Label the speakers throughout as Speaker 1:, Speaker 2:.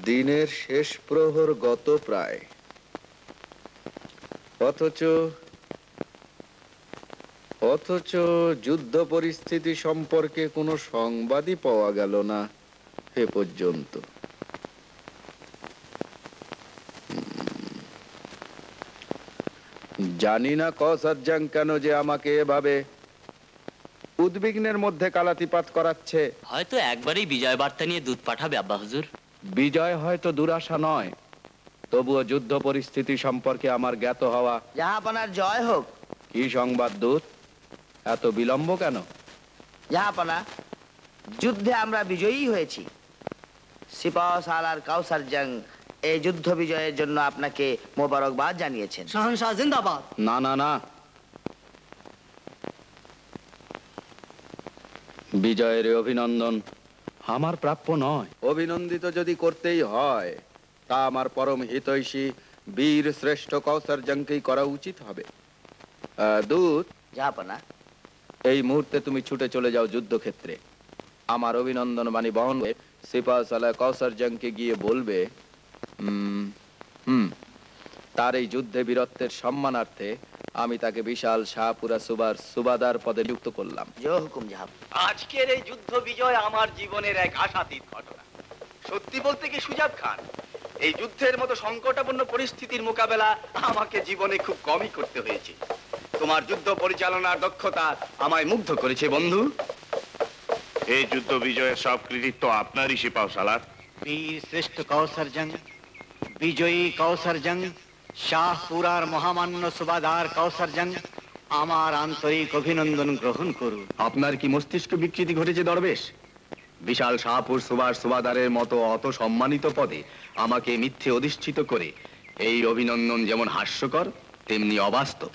Speaker 1: দিনের শেষ প্রহর গত প্রায়, অথচ যুদ্ধ পরিস্থিতি সম্পর্কে কোনো সংবাদই পাওয়া গেল না এ পর্যন্ত। জানি না কসারজাং কেন যে আমাকে এভাবে উদ্বিগ্নের মধ্যে কালাতিপাত করাচ্ছে।
Speaker 2: হয়তো একবারই বিজয় বার্তা নিয়ে দূত পাঠাবে আব্বা হুজুর।
Speaker 1: বিজয় হয়তো দুরাশা নয়, তবুও যুদ্ধ পরিস্থিতি সম্পর্কে আমার জ্ঞাত হওয়া।
Speaker 3: জাহাপনার জয় হোক।
Speaker 1: কি সংবাদ দূত? এত বিলম্ব কেন?
Speaker 3: জাহাপনা, যুদ্ধে আমরা বিজয়ী হয়েছি। সিপাহ সালার কাউসারজাং এই যুদ্ধ বিজয়ের জন্য আপনাকে মোবারকবাদ জানিয়েছেন।
Speaker 4: শাহনশাহ জিন্দাবাদ।
Speaker 1: না না না, বিজয়ের অভিনন্দন আমার প্রাপ্য নয়। অভিনন্দিত যদি করতেই হয় তা আমার পরম হিতৈষী বীর শ্রেষ্ঠ কৌসারজাংকেই করা উচিত হবে। দূত,
Speaker 3: জাহাপনা,
Speaker 1: এই মুহূর্তে তুমি ছুটে চলে যাও যুদ্ধক্ষেত্রে। আমার অভিনন্দন বাণী বহন করে সিপাহ সালাহ কৌসারজাংকে গিয়ে বলবে, তার এই যুদ্ধে বীরত্বের সম্মানার্থে আমি তাকে বিশাল শাহপুরা সুবার সুবাদার পদে নিযুক্ত করলাম।
Speaker 3: জয় হুকুম জাহাপনা।
Speaker 5: আজকের এই যুদ্ধ বিজয় আমার জীবনের এক আশাতীত ঘটনা। সত্যি বলতে কি সুজাত খান, এই যুদ্ধের মতো সংকটাপন্ন পরিস্থিতির মোকাবেলা আমাকে জীবনে খুব কমই করতে হয়েছে। তোমার যুদ্ধ পরিচালনার দক্ষতা আমায় মুগ্ধ করেছে বন্ধু।
Speaker 6: এই যুদ্ধ বিজয়ের সব কৃতিত্ব আপনারই সিপাহ সালার।
Speaker 7: বীর শ্রেষ্ঠ কৌসারজং, বিজয়ী কৌসারজং, শাহপুরার মহামান্য সুবাদার কৌসারজং, আমার আন্তরিক অভিনন্দন গ্রহণ করুন।
Speaker 5: আপনার কি মস্তিষ্ক বিকৃতি ঘটেছে দরবেশ? বিশাল শাহপুর সুবার সুবাদারের মতো অত সম্মানিত পদে আমাকে মিথ্যে অধিষ্ঠিত করে এই অভিনন্দন যেমন হাস্যকর তেমনি অবাস্তব।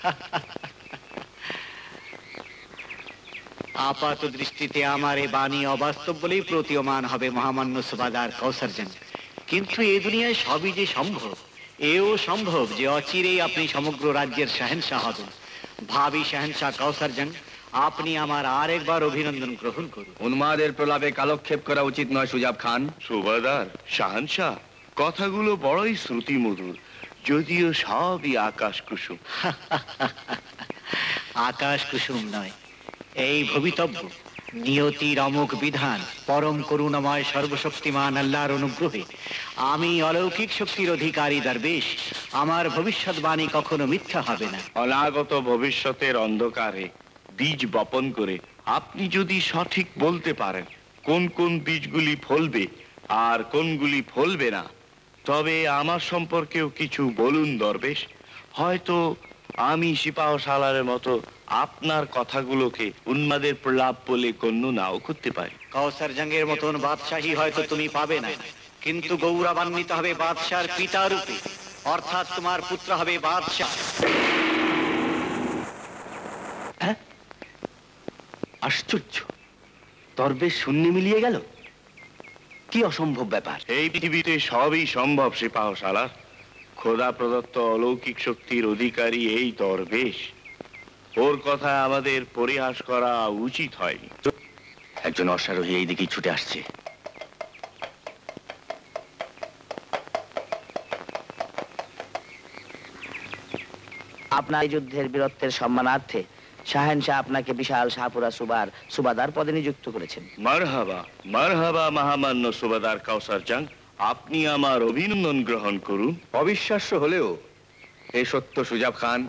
Speaker 7: আপাত দৃষ্টিতে আমার এ বাণী অবাস্তব বলেই প্রতীয়মান হবে মহামান্য সুবাদার কৌসারজং, কিন্তু এই দুনিয়ায় সবই যে সম্ভব। এও সম্ভব যে অচিরেই আপনি সমগ্র রাজ্যের শাহেনশাহ হবেন। ভাবি শাহেনশাহ কৌসারজং, আপনি আমার আরেকবার অভিনন্দন গ্রহণ করুন।
Speaker 5: উন্মাদের প্রলাপে কালক্ষেপ করা উচিত নয় সুজাব খান।
Speaker 6: সুবাদার, শাহানশাহ, কথাগুলো বড়ই শ্রুতি মধুর, যদিও সবই আকাশ কুসুম।
Speaker 7: আকাশ কুসুম নয়, এই ভবিতব্য নিয়তির অমোঘ বিধান, পরম করুণাময় সর্বশক্তিমান আল্লাহর অনুগ্রহে আমি অলৌকিক শক্তির অধিকারী দরবেশ। আমার ভবিষ্যৎবাণী কখনো মিথ্যা হবে না।
Speaker 6: অনাগত ভবিষ্যতের অন্ধকারে বীজ বপন করে আপনি যদি সঠিক বলতে পারেন কোন কোন বীজগুলি ফলবে আর কোনগুলি ফলবে না, তবে আমার সম্পর্কেও কিছু বলুন দরবেশ। হয়তো আমি সিপাহ সালারের মতো আপনার কথাগুলোকে উন্মাদের প্রলাপ বলে গণ্য নাও করতে পারি।
Speaker 7: কৌসারজংয়ের মতন বাদশাহী হয়তো তুমি পাবে না, কিন্তু গৌরবান্বিত হবে বাদশার পিতা রূপে, অর্থাৎ তোমার পুত্র হবে বাদশাহ।
Speaker 5: আশ্চর্য, দরবেশ শূন্য মিলিয়ে গেল। কি অসম্ভব ব্যাপার!
Speaker 6: এই পৃথিবীতে সবই সম্ভব সিপাহ সালার। খোদা প্রদত্ত অলৌকিক শক্তির অধিকারী এই দরবেশ, ওর কথা আমাদের পরিহাস করা উচিত হয়নি।
Speaker 5: একজন অশ্বারোহী এই দিকেই ছুটে আসছে।
Speaker 3: আপনার এই যুদ্ধের বীরত্বের সম্মানার্থে শাহেনশাহ আপনাকে বিশাল শাহপুরা সুবাদার পদে নিযুক্ত করেছেন।
Speaker 6: মারহাবা, মারহাবা মহামান্য সুবাদার কৌসারজং, আপনি আমার অভিনন্দন গ্রহণ করুন।
Speaker 1: অবিশ্বাস্য হলেও এ সত্য সুজাব খান,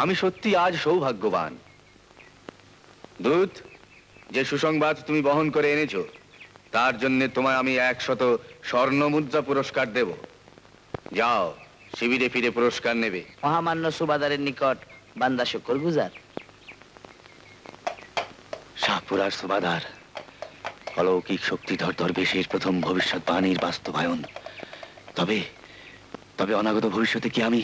Speaker 1: আমি সত্যি আজ সৌভাগ্যবান। দূত, যে সুসংবাদ তুমি বহন করে এনেছো তার জন্য তোমায় আমি 100 স্বর্ণ মুদ্রা পুরস্কার দেব। যাও, শিবিরে ফিরে পুরস্কার নেবে।
Speaker 3: মহামান্য সুবাদারের নিকট বান্দা শুকর গুজার।
Speaker 5: শাহপুরার সুবাদার, অলৌকিক শক্তিধর দরবেশের প্রথম ভবিষ্যৎবাণীর বাস্তবায়ন। তবে তবে অনাগত ভবিষ্যতে কি আমি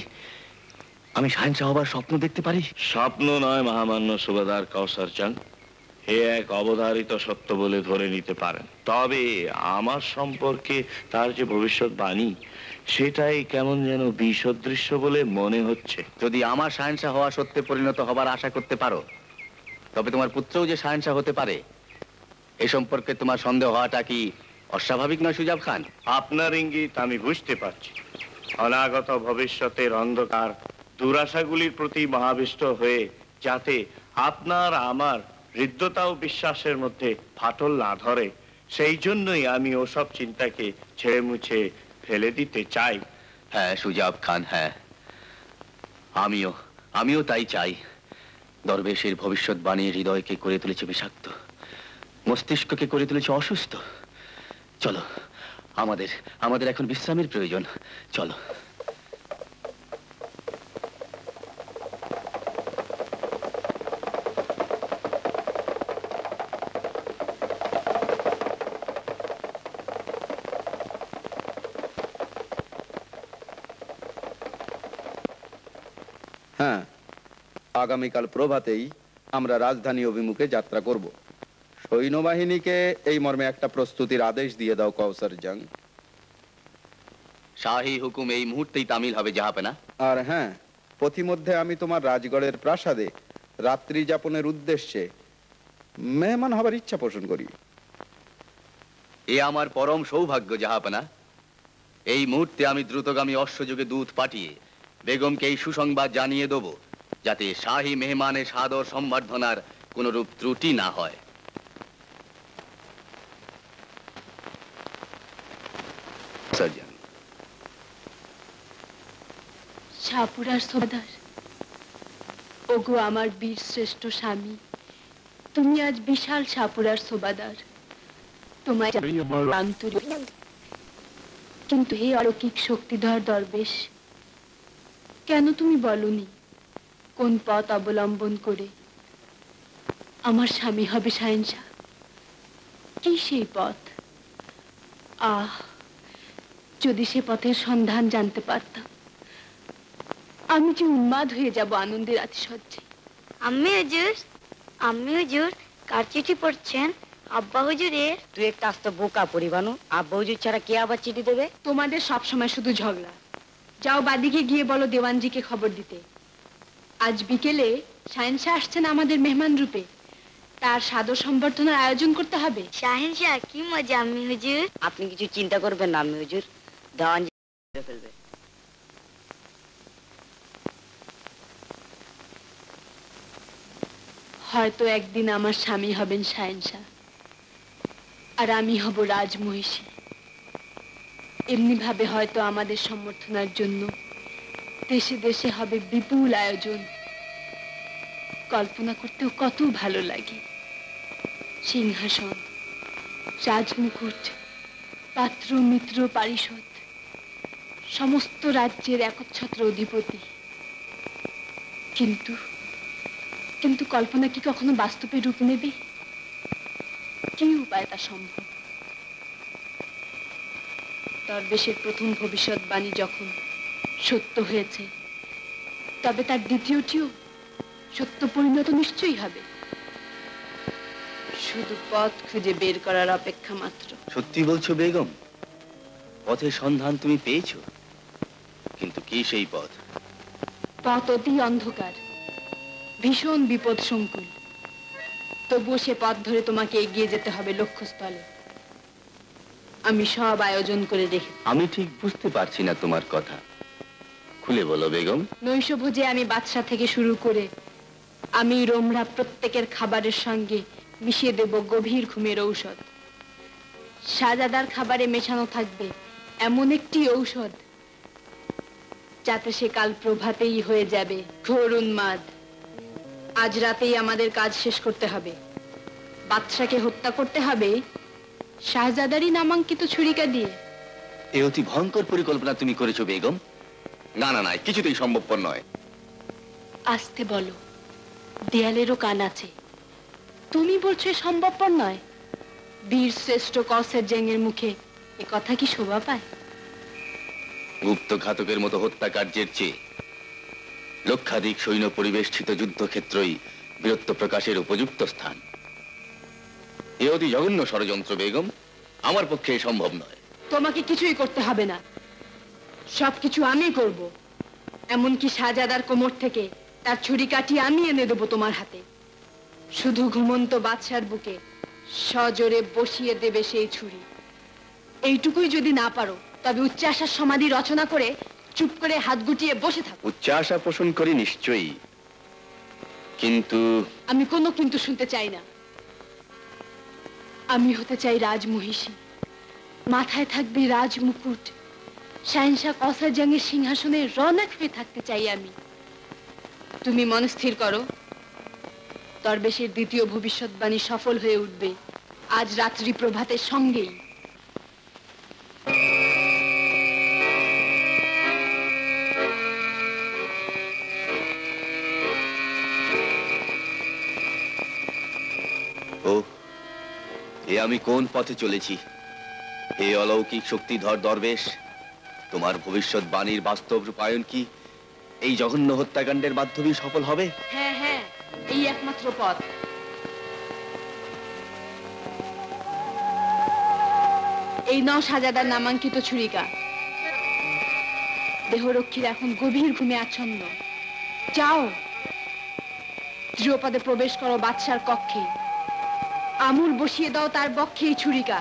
Speaker 5: শাহেনশাহ হবার স্বপ্ন দেখতে পারি?
Speaker 6: স্বপ্ন নয় মহামান্য সুবাদার কৌসারজং, এ এক অবধারিত সত্য বলে ধরে নিতে পারেন। তবে আমার সম্পর্কে তার যে ভবিষ্যৎবাণী, সেটাই কেমন যেন বিসদৃশ্য বলে মনে হচ্ছে।
Speaker 5: যদি আমার শাহেনশাহ হওয়া সত্যে পরিণত হবার আশা করতে পারো, তবে তোমার পুত্রও যে শাহেনশাহ হতে পারে এ সম্পর্কে তোমার সন্দেহ হওয়াটা কি
Speaker 1: অস্বাভাবিক নয় সুজাব খান?
Speaker 6: আপনার ইঙ্গিত আমি বুঝতে পারছি। অনাগত ভবিষ্যতের অন্ধকার দুরাশাগুলির প্রতি মহাবিষ্ট হয়ে যাতে আপনার আমার হৃদ্যতা ও বিশ্বাসের মধ্যে ফাটল না ধরে, সেই জন্যই আমি ওসব চিন্তাকে ছেড়ে মুছে ফেলে দিতে চাই।
Speaker 1: হ্যাঁ সুজাব খান, হ্যাঁ, আমিও তাই চাই। দরবেশের ভবিষ্যৎবাণী হৃদয়কে করে তুলেছে বিষাক্ত, মস্তিষ্ককে করে তুলেছে অসুস্থ। চলো, আমাদের এখন বিশ্রামের প্রয়োজন। চলো।
Speaker 4: হ্যাঁ, আগামীকাল প্রভাতেই আমরা রাজধানী অভিমুখে যাত্রা করব। সৈন্যবাহিনীকে এই মর্মে একটা প্রস্তুতির আদেশ দিয়ে দাও কৌসার জং।
Speaker 1: শাহী হুকুম এই মুহূর্তেই তামিল হবে জাহাপনা।
Speaker 4: আর হ্যাঁ, পথিমধ্যে আমি তোমার রাজগড়ের প্রাসাদে রাত্রি যাপনের উদ্দেশ্যে মেহমান হবার ইচ্ছা পোষণ করি।
Speaker 1: এ আমার পরম সৌভাগ্য জাহাপনা। এই মুহূর্তে আমি দ্রুতগামী অশ্বযোগে দূত পাঠিয়ে বেগমকে এই সুসংবাদ জানিয়ে দেব, যাতে শাহী মেহমানের সাদর সম্বর্ধনার কোনো রূপ ত্রুটি না হয়। সার্জন।
Speaker 8: শাহপুরার সুবাদার, ওগো আমার বীর শ্রেষ্ঠ স্বামী, তুমি আজ বিশাল শাহপুরার সুবাদার। তোমায় আন্তরিক, কিন্তু হে অলৌকিক শক্তিধর দরবেশ, কেন তুমি বলনি কোন পথ অবলম্বন করে আমার স্বামী হবে শাহেনশাহ? কি সেই পথ? আহ, যদি সে পথের সন্ধান জানতে পারতাম, আমি যে উন্মাদ হয়ে যাব আনন্দের আতিশয্যে।
Speaker 9: আম্মি হুজুর, কার চিঠি পড়ছেন? আব্বা হুজুরের।
Speaker 3: তুই একটা আস্ত বোকা পরিবানু, আব্বা হুজুর ছাড়া কে আবার চিঠি দেবে?
Speaker 8: তোমাদের সব সময় শুধু ঝগড়া। যাও বাদিকে গিয়ে বলো দেওয়ানজিকে খবর দিতে। আজ বিকেলে শাহেনশাহ আসছেন আমাদের মেহমান রূপে, তার সাদর সম্বর্ধনার আয়োজন করতে হবে।
Speaker 9: শাহেনশাহ, কি মজা আম্মি হুজুর।
Speaker 3: আপনি কিছু চিন্তা করবেন না আম্মি হুজুর, দেওয়ান ফেলবে।
Speaker 8: হয়তো একদিন আমার স্বামী হবেন শাহেনশাহ, আর আমি হব রাজমহিষী। এমনি ভাবে হয়তো আমাদের সম্বর্ধনার জন্য দেশে দেশে হবে বিপুল আয়োজন। কল্পনা করতেও কত ভালো লাগে। সিংহাসন, রাজমুকুট, পাত্র মিত্র পারিষদ, সমস্ত রাজ্যের একচ্ছত্র অধিপতি। কিন্তু কিন্তু কল্পনা কি কখনো বাস্তবে রূপ নেবে? কি উপায় তা সম্ভব? দরবেশের প্রথম ভবিষ্যৎবাণী যখন সত্য হয়েছে, তবে তার দ্বিতীয়টিও সত্য পরিণত নিশ্চয়ই হবে। শুধু পথ খুঁজে বের করার অপেক্ষা মাত্র।
Speaker 1: সত্যি বলছো বেগম? পথের সন্ধান তুমি পেয়েছো? কিন্তু কি সেই পথ?
Speaker 8: পথ অতি অন্ধকার, ভীষণ বিপদ সংকুল। তবুও সে পথ ধরে তোমাকে এগিয়ে যেতে হবে লক্ষ্যস্থলে। আমি সব আয়োজন করে রেখে।
Speaker 1: আমি ঠিক বুঝতে পারছি না তোমার কথা, খুলে বলো বেগম।
Speaker 8: নৈশভোজে আমি বাদশা থেকে শুরু করে আমি রোমরা প্রত্যেকের খাবারের সঙ্গে মিশিয়ে দেব গভীর ঘুমের ঔষধ। শাহজাদার খাবারে মেশানো থাকবে এমন একটি ঔষধ, যাতে সে কাল প্রভাতেই হয়ে যাবে ঘোর উন্মাদ। আজ রাতেই আমাদের কাজ শেষ করতে হবে। বাদশাকে হত্যা করতে হবে শাহজাদারই নামাঙ্কিত ছুরিকা দিয়ে।
Speaker 1: এ অতি ভয়ঙ্কর পরিকল্পনা তুমি করেছো বেগম। না না না, কিছুতেই সম্ভবপর নয়।
Speaker 8: আস্তে বলো, দেয়ালেরও কান আছে। তুমি বলছো এ সম্ভবপর নয়? বীর শ্রেষ্ঠ কৌসার জেঙের মুখে এ কথা কি শোভা পায়?
Speaker 1: গুপ্ত ঘাতকের মতো হত্যাকার্যের চেয়ে লক্ষাধিক সৈন্য পরিবেষ্টিত যুদ্ধক্ষেত্রই বীরত্ব প্রকাশের উপযুক্ত স্থান। এ অতি জঘন্য ষড়যন্ত্র বেগম, আমার পক্ষে এ সম্ভব নয়।
Speaker 8: তোমাকে কিছুই করতে হবে না, সবকিছু আমি করব। এমনকি শাহজাদার কোমর থেকে তার ছুরি কাটি আমি এনে দেবো তোমার হাতে। শুধু ঘুমন্ত বাদশার বুকে সজোরে বসিয়ে দেবে সেই ছুরি। এইটুকুই যদি না পারো তবে উচ্চাশার সমাধি রচনা করে চুপ করে হাত গুটিয়ে বসে থাকো।
Speaker 1: উচ্চাশা পোষণ করি নিশ্চয়ই, কিন্তু
Speaker 8: আমি কোনো কিন্তু শুনতে চাই না। আমি হতে চাই রাজমহিষী, মাথায় থাকবে রাজ মুকুট, শাহেনশাহ কৌসার জংয়ের সিংহাসনে রৌনক হয়ে থাকতে চাই আমি। তুমি মনস্থির করো, দরবেশের দ্বিতীয় ভবিষ্যৎবাণী সফল হয়ে উঠবে আজ রাত্রি প্রভাতের সঙ্গেই।
Speaker 1: ও, এ আমি কোন পথে চলেছি? হে অলৌকিক শক্তিধর দরবেশ, তোমার ভবিষ্যৎ বাণীর বাস্তব রূপায়ণ কি এই জঘন্য হত্যাকাণ্ডের মাধ্যমে সফল হবে?
Speaker 8: হ্যাঁ হ্যাঁ, এই একমাত্র পথ। এই নাও সাজাদার নামাঙ্কিত ছুরিকা। দেহরক্ষীর এখন গভীর ঘুমে আচ্ছন্ন। যাও, দৃঢ়পদে প্রবেশ করো বাদশার কক্ষে, আমূল বসিয়ে দাও তার বক্ষে এই ছুরিকা।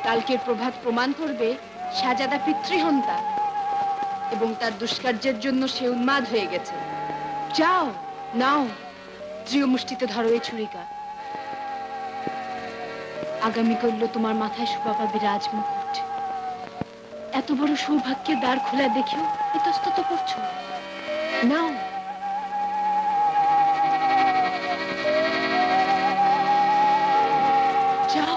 Speaker 8: কালকের প্রভাত প্রমাণ করবে সাজাদা পিতৃহন্তা এবং তার দুষ্কার্যের জন্য সে উন্মাদ হয়ে গেছে। যাও, নাও, দৃঢ় মুষ্টিতে ধরো এই ছুরিকা। আগামী করল তোমার মাথায় শোভা পাবে রাজমুকুট। এত বড় সৌভাগ্যের দ্বার খোলা দেখেও ইতস্তত করছো। নাও। যাও।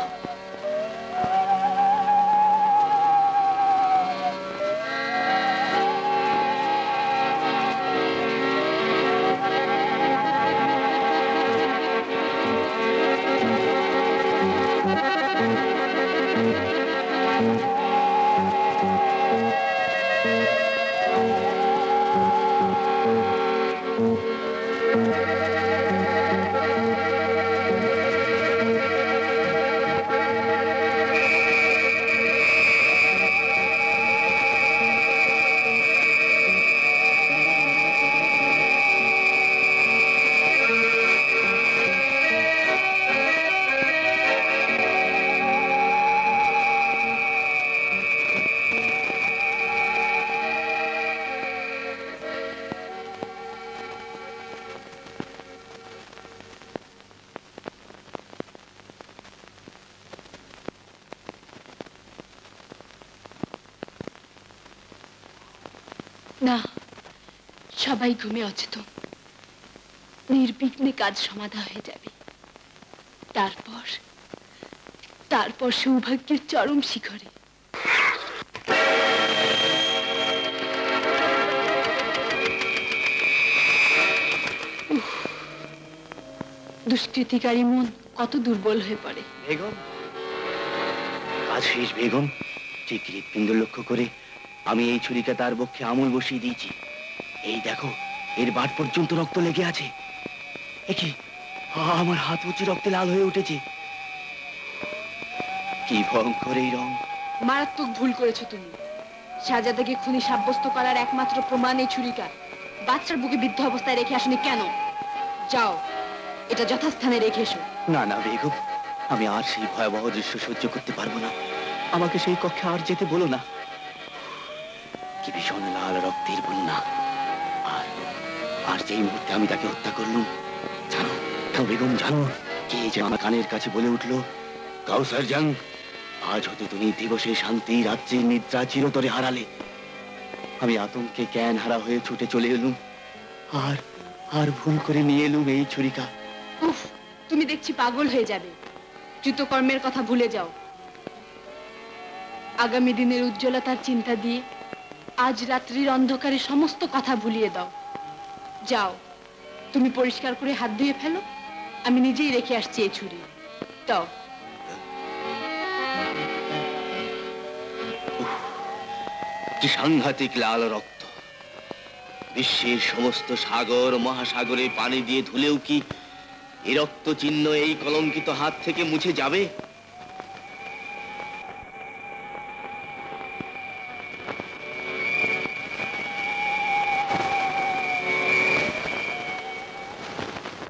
Speaker 8: না, সবাই ঘুমে অচেতন। নির্বিঘ্নে কাজ সমাধা হয়ে যাবে। তারপর সৌভাগ্যের চরম শিখরে। দুষ্কৃতিকারী মন কত দুর্বল হয়ে পড়ে।
Speaker 1: বেগম, কাজ শেষ বেগম। ঠিক হৃৎপিণ্ড লক্ষ্য করে আমি এই ছুরিকা তার বক্ষে আমূল বসিয়ে দিয়েছি। এই দেখো, এর বাট পর্যন্ত রক্ত লেগে আছে। একি, আমার হাত উঁচু রক্তে লাল হয়ে উঠেছে। কি ভয়ঙ্কর এই রং!
Speaker 8: মারাত্মক ভুল করেছো তুমি। শাহজাদাকে খুনি সাব্যস্ত করার একমাত্র প্রমাণ এই ছুরিকা। বাচ্চার বুকে বিদ্ধ অবস্থায় রেখে আসনি কেন? যাও, এটা যথাস্থানে রেখে এসো।
Speaker 1: না না বেগম, আমি আর সেই ভয়াবহ দৃশ্য সহ্য করতে পারবো না। আমাকে সেই কক্ষে আর যেতে বলো না। কি ভীষণ লাল রক্তের বন্যা। আর যেই মুহূর্তে আমি তাকে হত্যা করলুম, জানো বেগম, জানো কে যে আমার কানের কাছে বলে উঠলো, কাউসার জং, আজ হতে তুমি দিবসে শান্তি, রাত্রির নিদ্রা চিরতরে হারালে। আমি আতঙ্কে জ্ঞান হারা হয়ে ছুটে চলে এলুম, আর ভুল করে নিয়ে এলুম এই ছুরিকা।
Speaker 8: উফ, তুমি দেখছি পাগল হয়ে যাবে। কৃতকর্মের কথা ভুলে যাও। আগামী দিনের উজ্জ্বলতার চিন্তা দিয়ে আজ রাত্রির অন্ধকারে সমস্ত কথা ভুলিয়ে দাও। যাও, তুমি পরিষ্কার করে হাত ধুয়ে ফেলো। আমি নিজেই রেখে আসছি এই ছুরি। দাও।
Speaker 1: কি সাংঘাতিক লাল রক্ত! বিশ্বের সমস্ত সাগর মহাসাগরে পানি দিয়ে ধুলেও কি এই রক্ত চিহ্ন এই কলঙ্কিত হাত থেকে মুছে যাবে?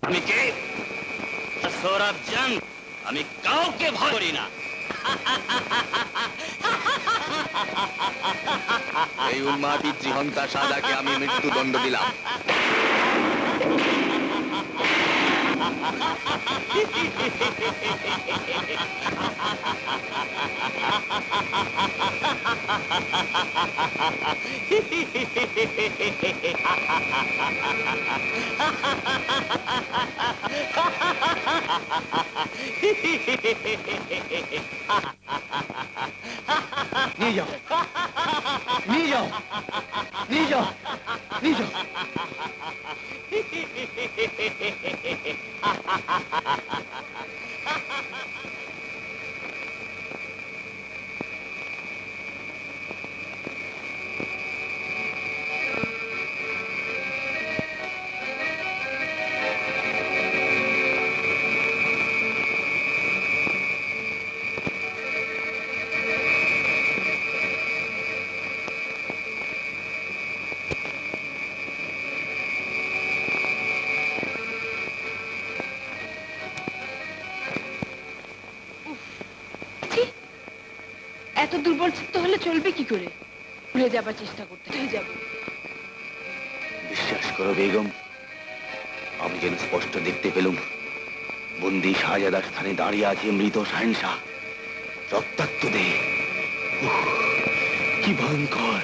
Speaker 2: আমি কে? সৌরভ জং। আমি কাউকে ভয় করি না।
Speaker 1: এই উন্মাদী ত্রিহন্তা সাদাকে আমি মৃত্যুদণ্ড দিলাম।
Speaker 5: নিয়ে যাও, নিয়ে যাও, নিয়ে যাও, নিয়ে যাও।
Speaker 8: এত দুর্বল চিত্ত হলে চলবে কি করে? ভুলে যাবার চেষ্টা করতে যাব।
Speaker 1: বিশ্বাস করো বেগম, আমি যেন স্পষ্ট দেখতে পেলুম বন্দি শাহজাদার স্থানে দাঁড়িয়ে আছে মৃত শাহেনশাহ, রক্তাক্ত দেহ। উহ, কি ভয়ঙ্কর!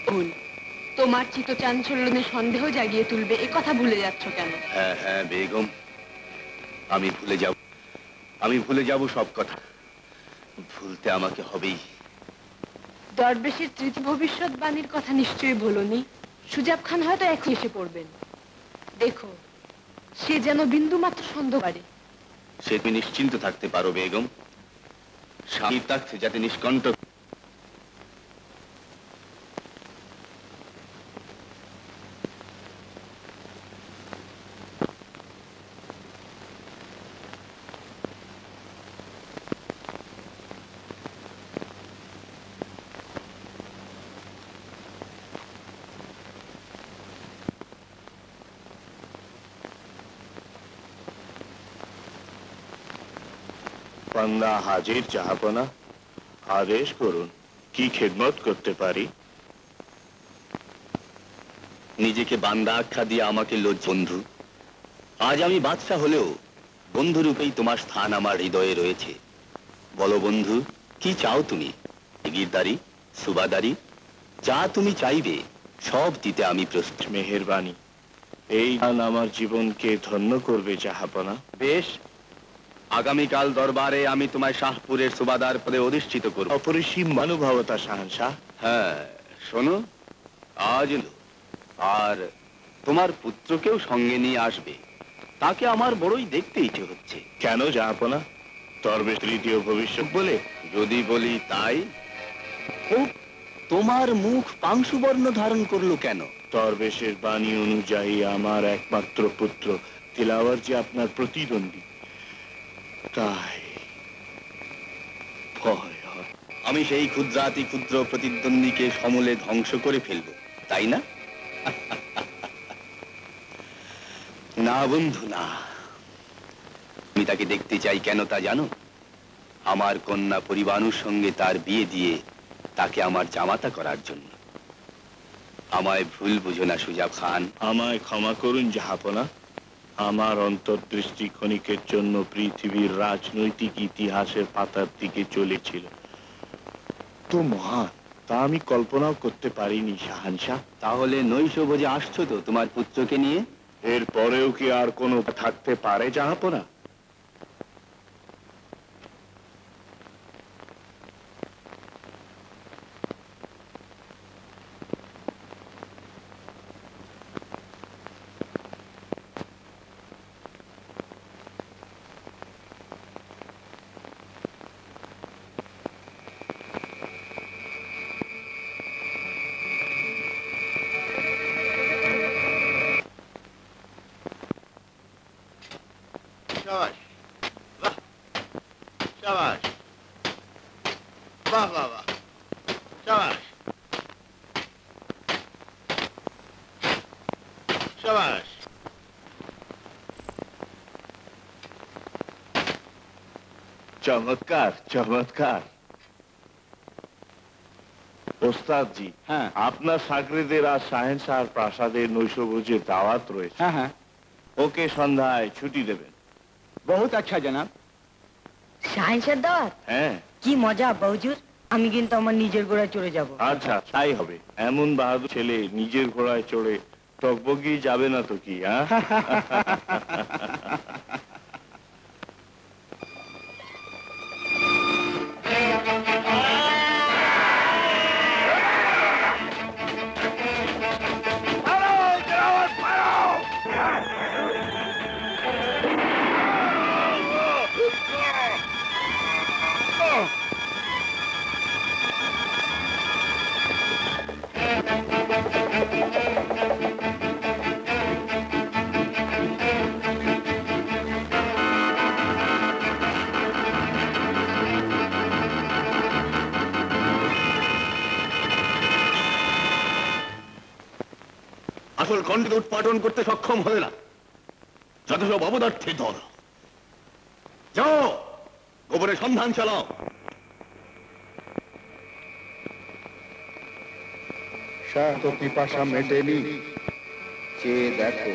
Speaker 8: ভুল, তোমার চিত চাঞ্চল্যে সন্দেহ জাগিয়ে তুলবে, এ কথা ভুলে যাচ্ছ কেন?
Speaker 1: হ্যাঁ হ্যাঁ বেগম, আমি ভুলে যাব সব কথা। ভুলতে আমাকে হবেই।
Speaker 8: দরবেশের তৃতীয় ভবিষ্যৎবাণীর কথা নিশ্চয়ই ভুলোনি। সুজাব খান হয়তো এখন এসে পড়বেন। দেখো, সে যেন বিন্দু মাত্র সন্দেহ করে।
Speaker 1: সে তুমি নিশ্চিন্ত থাকতে পারো বেগম, স্বামীর থাকতে যাতে নিষ্কণ্টক।
Speaker 6: বান্দা হাজির জাহাপনা, আদেশ করুন, কি খেদমত করতে পারি?
Speaker 1: নিজেকে বান্দা আখ্যা দিয়ে আমাকে বন্ধু। আজ আমি বাদশা হলেও বন্ধুরূপেই তোমার স্থান আমার হৃদয়ে রয়েছে। বলো বন্ধু, কি চাও তুমি? গিরদারি, সুবাদারি, যা তুমি চাইবে সব দিতে আমি প্রস্তুত।
Speaker 6: মেহেরবানি, এই গান আমার জীবনকে ধন্য করবে জাহাপনা।
Speaker 1: বেশ, আগামীকাল দরবারে আমি তোমায় শাহপুরের সুবাদার পদে অধিষ্ঠিত করব।
Speaker 6: অপরিসীম মানবতা শাহনশাহ।
Speaker 1: হ্যাঁ, শোনো, আজ এলো, আর তোমার পুত্রকেও সঙ্গে নিয়ে আসবে। তাকে আমার বড়ই দেখতে ইচ্ছে হচ্ছে।
Speaker 6: কেন জাহাপনা? দরবেশ তৃতীয় ভবিষ্যৎ বলে?
Speaker 1: যদি বলি তাই। ও, তোমার মুখ পাংশুবর্ণ ধারণ করলো কেন?
Speaker 6: দরবেশের বাণী অনুযায়ী আমার একমাত্র পুত্র তিলাওয়ার যে আপনার প্রতিদ্বন্দ্বী, তাই ভয় হয়।
Speaker 1: আমি সেই ক্ষুদ্রাতি ক্ষুদ্র প্রতিদ্বন্দ্বীকে সমূলে ধ্বংস করে ফেলবো, তাই না? না বন্ধু, না। আমি তাকে দেখতে চাই কেন তা জানো? আমার কন্যা পরিবানুর সঙ্গে তার বিয়ে দিয়ে তাকে আমার জামাতা করার জন্য। আমায় ভুল বুঝো না সুজাব খান।
Speaker 6: আমায় ক্ষমা করুন জাহাপনা, আমার অন্তর্দৃষ্টি ক্ষণিকের জন্য পৃথিবীর রাজনৈতিক ইতিহাসের পাতার দিকে চলেছিল। তো মহান, তা আমি কল্পনাও করতে পারিনি শাহানশাহ।
Speaker 1: তাহলে নৈশভোজে আসছো তো তোমার পুত্রকে নিয়ে?
Speaker 6: এর পরেও কি আর কোনো থাকতে পারে জাহাপনা?
Speaker 10: शाबाश, वाह, शाबाश, वाह वाह वाह, शाबाश, शाबाश।
Speaker 6: চমৎকার চমৎকার। ওস্তাদ জি,
Speaker 4: হ্যাঁ
Speaker 6: আপনার সাকরেদের আজ শাহেনশাহর প্রাসাদের নৈশভোজের দাওয়াত রয়েছে।
Speaker 4: হ্যাঁ হ্যাঁ,
Speaker 6: ওকে সন্ধ্যায় ছুটি দেবেন।
Speaker 4: বহুত আচ্ছা জনাব।
Speaker 11: শাহেনশাহ দাওয়াত,
Speaker 6: হ্যাঁ
Speaker 11: কি মজা আব্বা হুজুর। আমি কিন্তু আমার নিজের ঘোড়ায় চড়ে যাব।
Speaker 6: আচ্ছা, তাই হবে। এমন বাহাদুর ছেলে নিজের ঘোড়ায় চড়ে টকবগিয়ে যাবে না তো কি? হ্যাঁ
Speaker 5: আসল খণ্ডকে উৎপাদন করতে সক্ষম হবে না যত সব অবদার্থের দল। যাও, গোবরের সন্ধান চালাও।
Speaker 4: শাহ পিপাসা মেটেনি, চেয়ে দেখো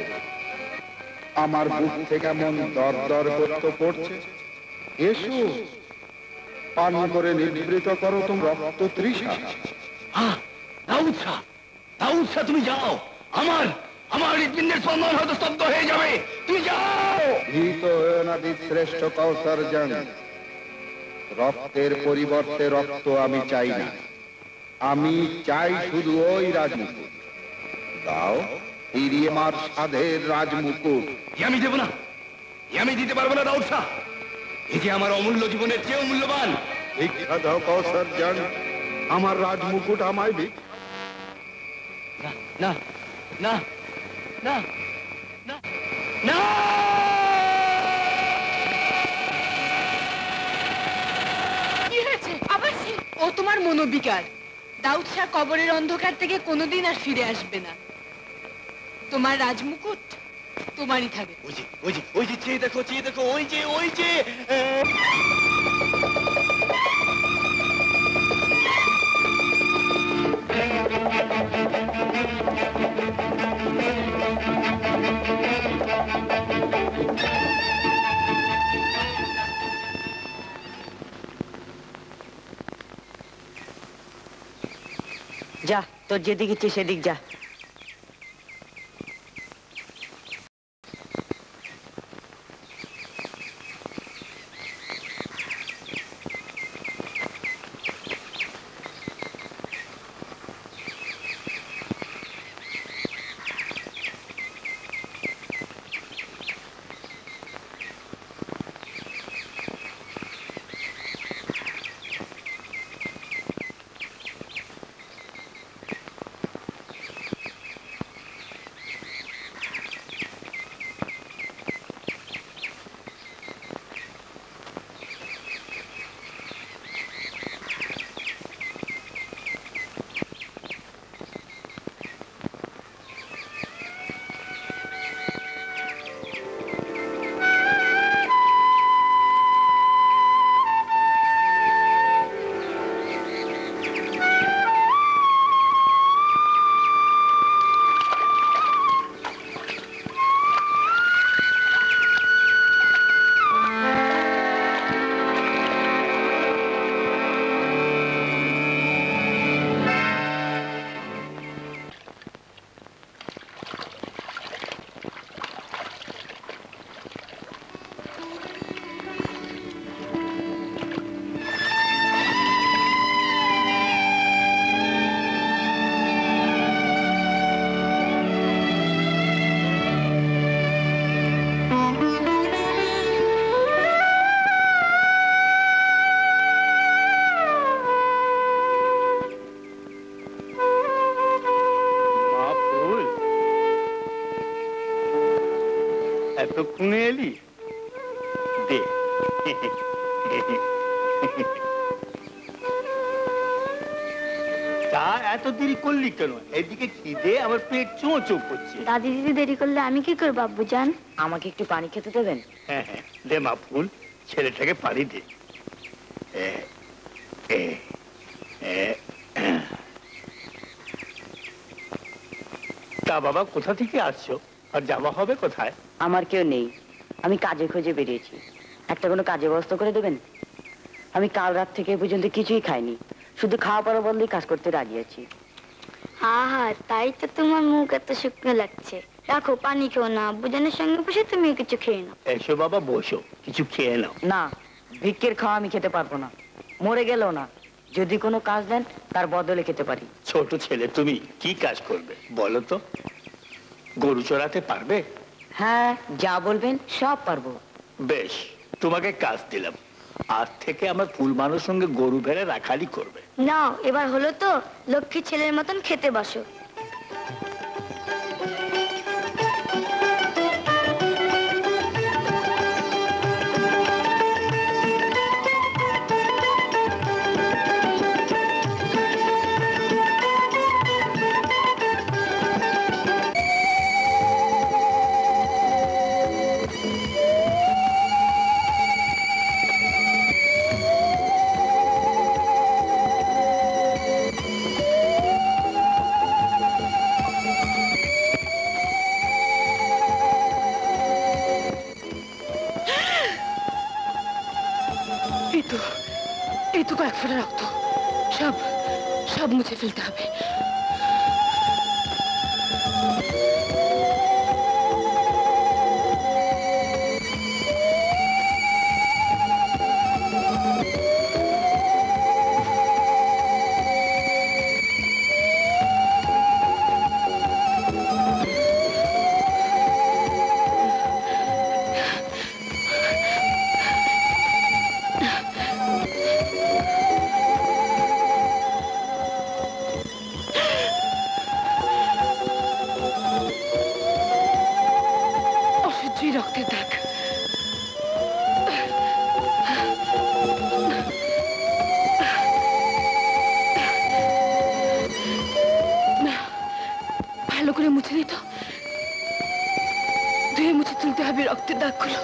Speaker 4: আমার বুক থেকে কেমন দর দর করতে পড়ছে। এসো, পান করে নিবৃত করো তোমার রক্ত তৃষা।
Speaker 5: দাউদ শাহ, দাউদ শাহ, তুমি যাও। আমার আমার হৃৎপিণ্ডের স্পন্দন হয়তো স্তব্ধ হয়ে যাবে। তুমি যাও।
Speaker 4: ভীত হয়েও না শ্রেষ্ঠ কৌসার জন। রক্তের পরিবর্তে রক্ত আমি চাই না, আমি চাই শুধু ওই রাজমুকুট। দাও ফিরিয়ে আমার সাধের রাজমুকুট।
Speaker 5: আমি দেব না, আমি দিতে পারবো না দাউদ শাহ। এই যে আমার অমূল্য জীবনের চেয়েও মূল্যবান।
Speaker 4: ভিক্ষা দাও কৌসার জন, আমার রাজমুকুট আমায় ভিক্ষা।
Speaker 2: না না না না না।
Speaker 8: কি হয়েছে আবার? ও তোমার মনোবিকার। দাউদ শাহ কবরের অন্ধকার থেকে কোনোদিন আর ফিরে আসবে না। তোমার রাজমুকুট তোমারই থাকবে।
Speaker 5: ওই যে ওই যে ওই যে, চেয়ে দেখো, চেয়ে দেখো, ওই যে ওই যে।
Speaker 11: যা, তোর যেদিক ইচ্ছে সেদিক যা।
Speaker 10: এতক্ষণে এলি? দে। তা এত দেরি করলি কেন? এদিকে খিদে আমার পেট চোঁ চোঁ করছে।
Speaker 9: দাদি দিদি দেরি করলে আমি কি করবো আব্বুজান?
Speaker 11: আমাকে একটু পানি খেতে দেবেন?
Speaker 10: হ্যাঁ হ্যাঁ, দে মা ফুল, ছেলেটাকে পানি দে। তা বাবা কোথা থেকে আসছো আর যাওয়া হবে কোথায়?
Speaker 11: আমার কেউ নেই, আমি কাজে খোঁজে বেরিয়েছি। একটা কোনো কাজে ব্যবস্থা করে দেবেন? আমি কাল রাত থেকে এ পর্যন্ত কিছুই খাইনি, শুধু খাওয়া পড়া বললেই কাজ করতে রাজি আছি।
Speaker 9: আহা, তাই তো তোমার মুখ এত শুকনো লাগছে। রাখো, পানি খেও না, বুঝানোর সঙ্গে বসে তুমি কিছু খেয়ে নাও।
Speaker 10: এসো বাবা, বসো, কিছু খেয়ে নাও।
Speaker 11: না, ভিক্ষের খাওয়া আমি খেতে পারবো না, মরে গেলেও না। যদি কোনো কাজ দেন তার বদলে খেতে পারি।
Speaker 10: ছোট ছেলে, তুমি কি কাজ করবে বলো তো? গরু চড়াতে পারবে?
Speaker 11: হ্যাঁ, যা বলবেন সব পারবো।
Speaker 10: বেশ, তোমাকে কাজ দিলাম। আজ থেকে আমার ফুল মানুষ সঙ্গে গরু ভেড়ে রাখালি করবে।
Speaker 9: নাও, এবার হলো তো, লক্ষ্মী ছেলের মতন খেতে বসো।
Speaker 8: এই তো কয়েক ফোঁটা রক্ত, সব সব মুছে ফেলতে হবে। রক্তের দাগ, ভালো করে মুছে নিত, ধুয়ে মুছে তুলতে হবে রক্তের দাগগুলো।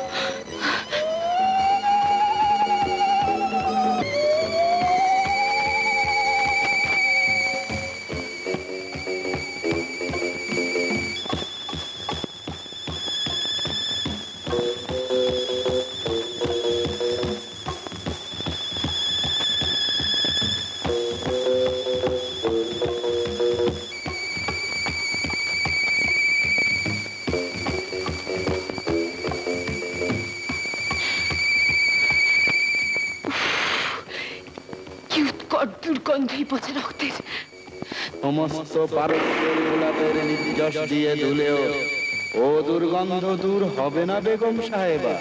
Speaker 8: দুর্গন্ধই পচা রক্তের।
Speaker 4: সমস্ত পারস্যের গোলাপের নির্যশ দিয়ে ধুলেও ও দুর্গন্ধ দূর হবে না বেগম সাহেবা।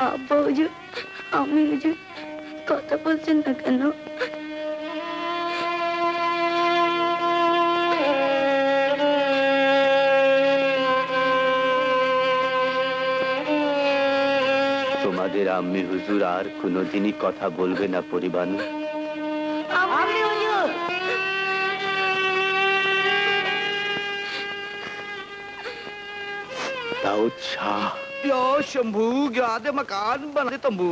Speaker 9: আব্বা হুজুর, আমি হুজুর, কথা বলছেন না কেন?
Speaker 2: তোমাদের আম্মি হুজুর আর কোনোদিনই কথা বলবে না পরিবানু।
Speaker 9: আম্মি হুজুর,
Speaker 2: दाऊद शाह
Speaker 3: यो शंभू गया दे मकान बना दे तंबू।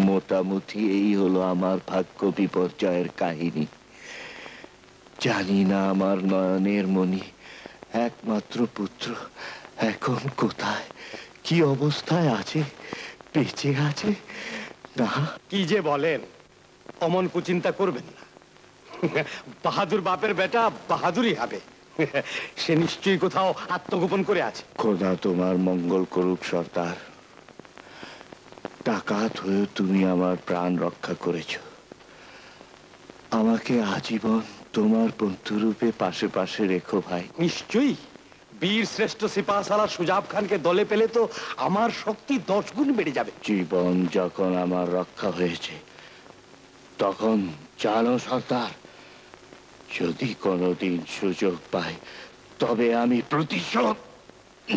Speaker 6: মোটামুটি এই হলো আমার ভাগ্য বিপর্যয়ের কাহিনী। জানি না আমার নয়নের মণি একমাত্র পুত্র এখন কোথায়, কি অবস্থায় আছে, বেঁচে আছে না।
Speaker 12: কি যে বলেন, অমন কুচিন্তা করবেন না। বাহাদুর বাপের বেটা বাহাদুরই হবে। সে নিশ্চয়ই কোথাও আত্মগোপন করে আছে।
Speaker 6: খোদা তোমার মঙ্গল করুক সর্দার। ডাকাত হয়ে তুমি আমার প্রাণ রক্ষা করেছ। আমাকে আজীবন তোমার বন্ধুরূপে পাশে পাশে রেখো ভাই।
Speaker 12: নিশ্চয়ই। বীর শ্রেষ্ঠ সিপাহসালার সুজাব খানকে দলে পেলে তো আমার শক্তি 10 গুণ বেড়ে যাবে।
Speaker 6: জীবন যখন আমার রক্ষা হয়েছে তখন জানো সর্দার, যদি কোনোদিন সুযোগ পাই তবে আমি প্রতিশোধ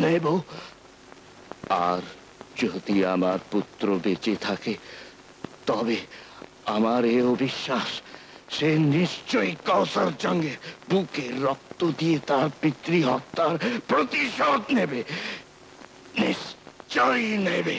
Speaker 6: নেব। আর যদি আমার পুত্র বেঁচে থাকে তবে আমার এ অবিশ্বাস, সে নিশ্চয়ই কৌশল জঙ্গে বুকের রক্ত দিয়ে তার পিতৃ হত্যার প্রতিশোধ নেবে, নিশ্চয়ই নেবে।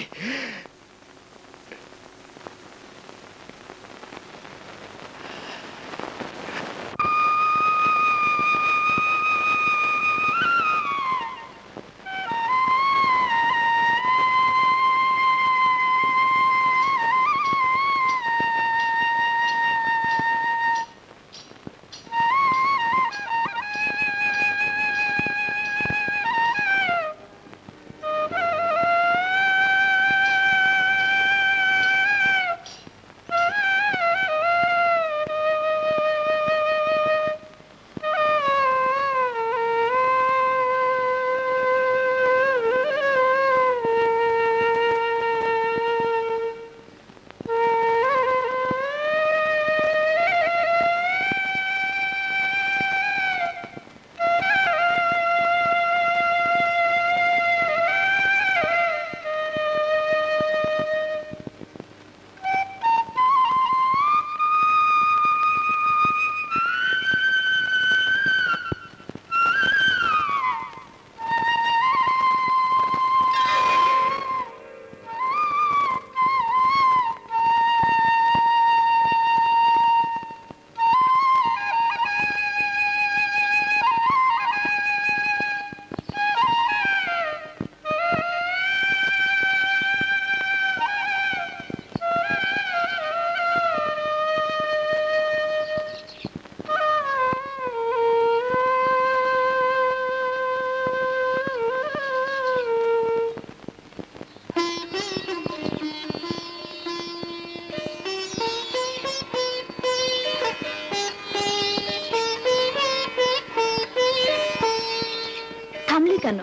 Speaker 9: কেন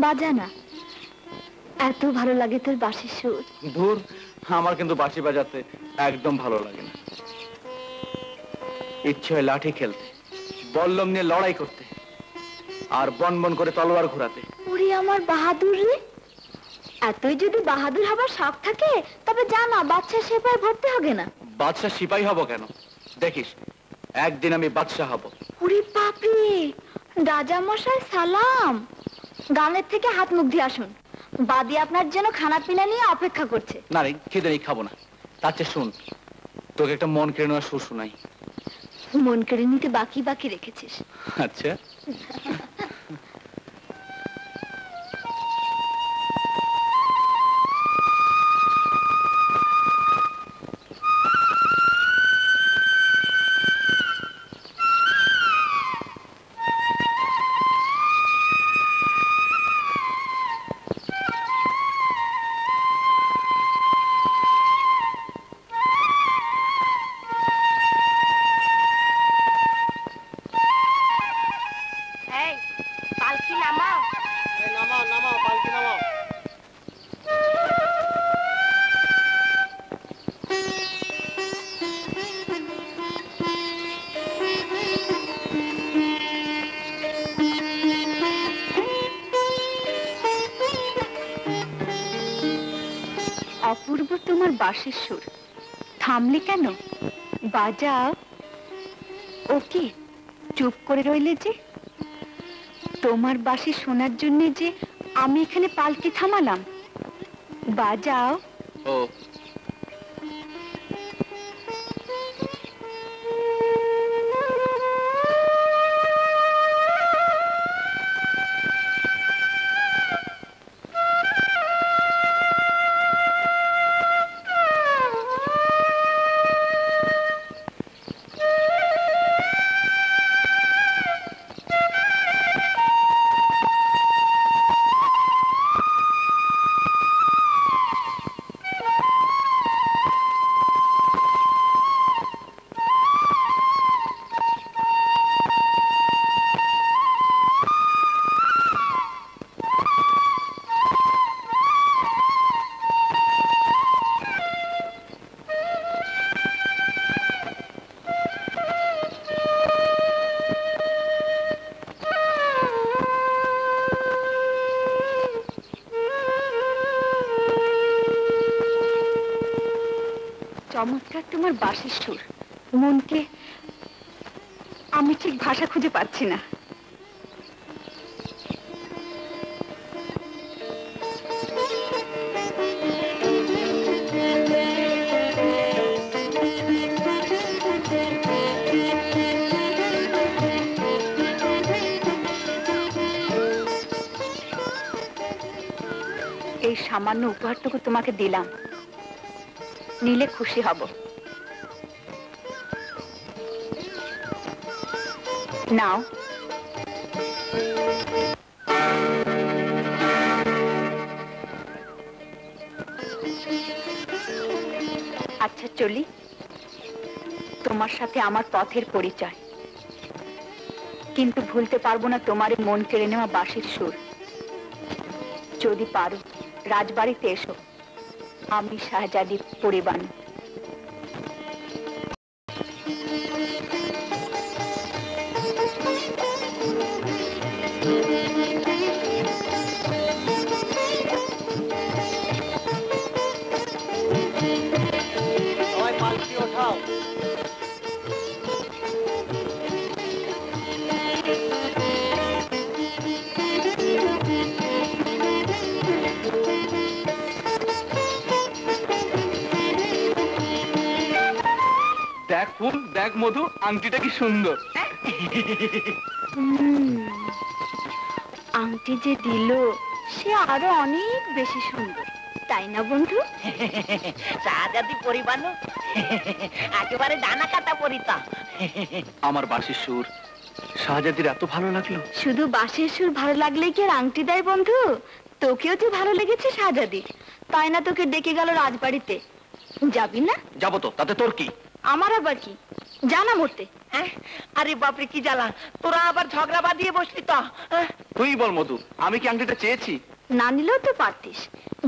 Speaker 9: বাজা না? এত ভালো লাগে তোর বাঁশির সুর।
Speaker 5: ধুর, আমার কিন্তু বাঁশি বাজাতে একদম ভালো লাগে না। ইচ্ছে হয় লাঠি খেলতে, বল্লম নিয়ে লড়াই করতে, আর বন বন করে তলোয়ার ঘোরাতে।
Speaker 9: ওরে আমার বাহাদুর রে, এতই যদি বাহাদুর হবার শখ থাকে তবে জানা বাদশা সিপাহি ভর্তি হবে না।
Speaker 5: বাদশা সিপাহি হব কেন? দেখিস একদিন আমি বাদশা হব।
Speaker 9: ওরে বাপরে, রাজা মশাই সালাম। গানের থেকে হাত মুখ দিয়ে আসুন, বাদি আপনার জন্য খানা পিনা নিয়ে অপেক্ষা করছে।
Speaker 5: না রে, খেতে নেই, খাবো না। তার চেয়ে শুন, তোকে একটা মন কেড়ে নেওয়ার সুর শোনাই।
Speaker 9: মন কেড়ে নিতে বাকি বাকি রেখেছিস?
Speaker 5: আচ্ছা,
Speaker 9: অপূর্ব তোমার বাঁশির সুর, থামলে কেন? বাজাও। ওকে, চুপ করে রইলে যে? তোমার বাঁশি শোনার জন্য যে আমি এখানে পালকি থামালাম। বাজাও।
Speaker 5: ও
Speaker 9: চমৎকার তোমার বাঁশির সুর। মনকে আমি ঠিক ভাষা খুঁজে পাচ্ছি না। এই সামান্য উপহারটুকু তোমাকে দিলাম, নিলে খুশি হব। নাও। আচ্ছা চলি, তোমার সাথে আমার পথের পরিচয়, কিন্তু ভুলতে পারবো না তোমার এই মন কেড়ে নেওয়া বাঁশির সুর। যদি পারো রাজবাড়িতে এসো, আমি শাহজাদি পরিবাণী।
Speaker 7: সবাই পালকি ওঠাও।
Speaker 5: দেখ ফুল, দেখ মধু, আংটিটা কি সুন্দর।
Speaker 9: আংটি যে দিল সে আরো অনেক বেশি সুন্দর, তাই না বন্ধু?
Speaker 3: শাহজাদি পরিবানো একেবারে ডানা কাটা পরিতা।
Speaker 5: আমার বাঁশির সুর শাহজাদির এত ভালো লাগলো।
Speaker 9: শুধু বাঁশির সুর ভালো লাগলেই কি আর আংটি দেয় বন্ধু? তোকেও তো ভালো লেগেছে শাহজাদি, তাই না তোকে ডেকে গেল রাজবাড়িতে। যাবি না?
Speaker 5: যাবো তো, তাতে তোর কি?
Speaker 9: আমার আবার কি, জানা মরতে।
Speaker 3: আরে বাপরে কি জ্বালা, তোরা আবার ঝগড়া বাঁধিয়ে বসলি তো।
Speaker 5: তুই বল মধু, আমি কি আংটিটা চেয়েছি?
Speaker 9: না নিলেও তো পারতিস,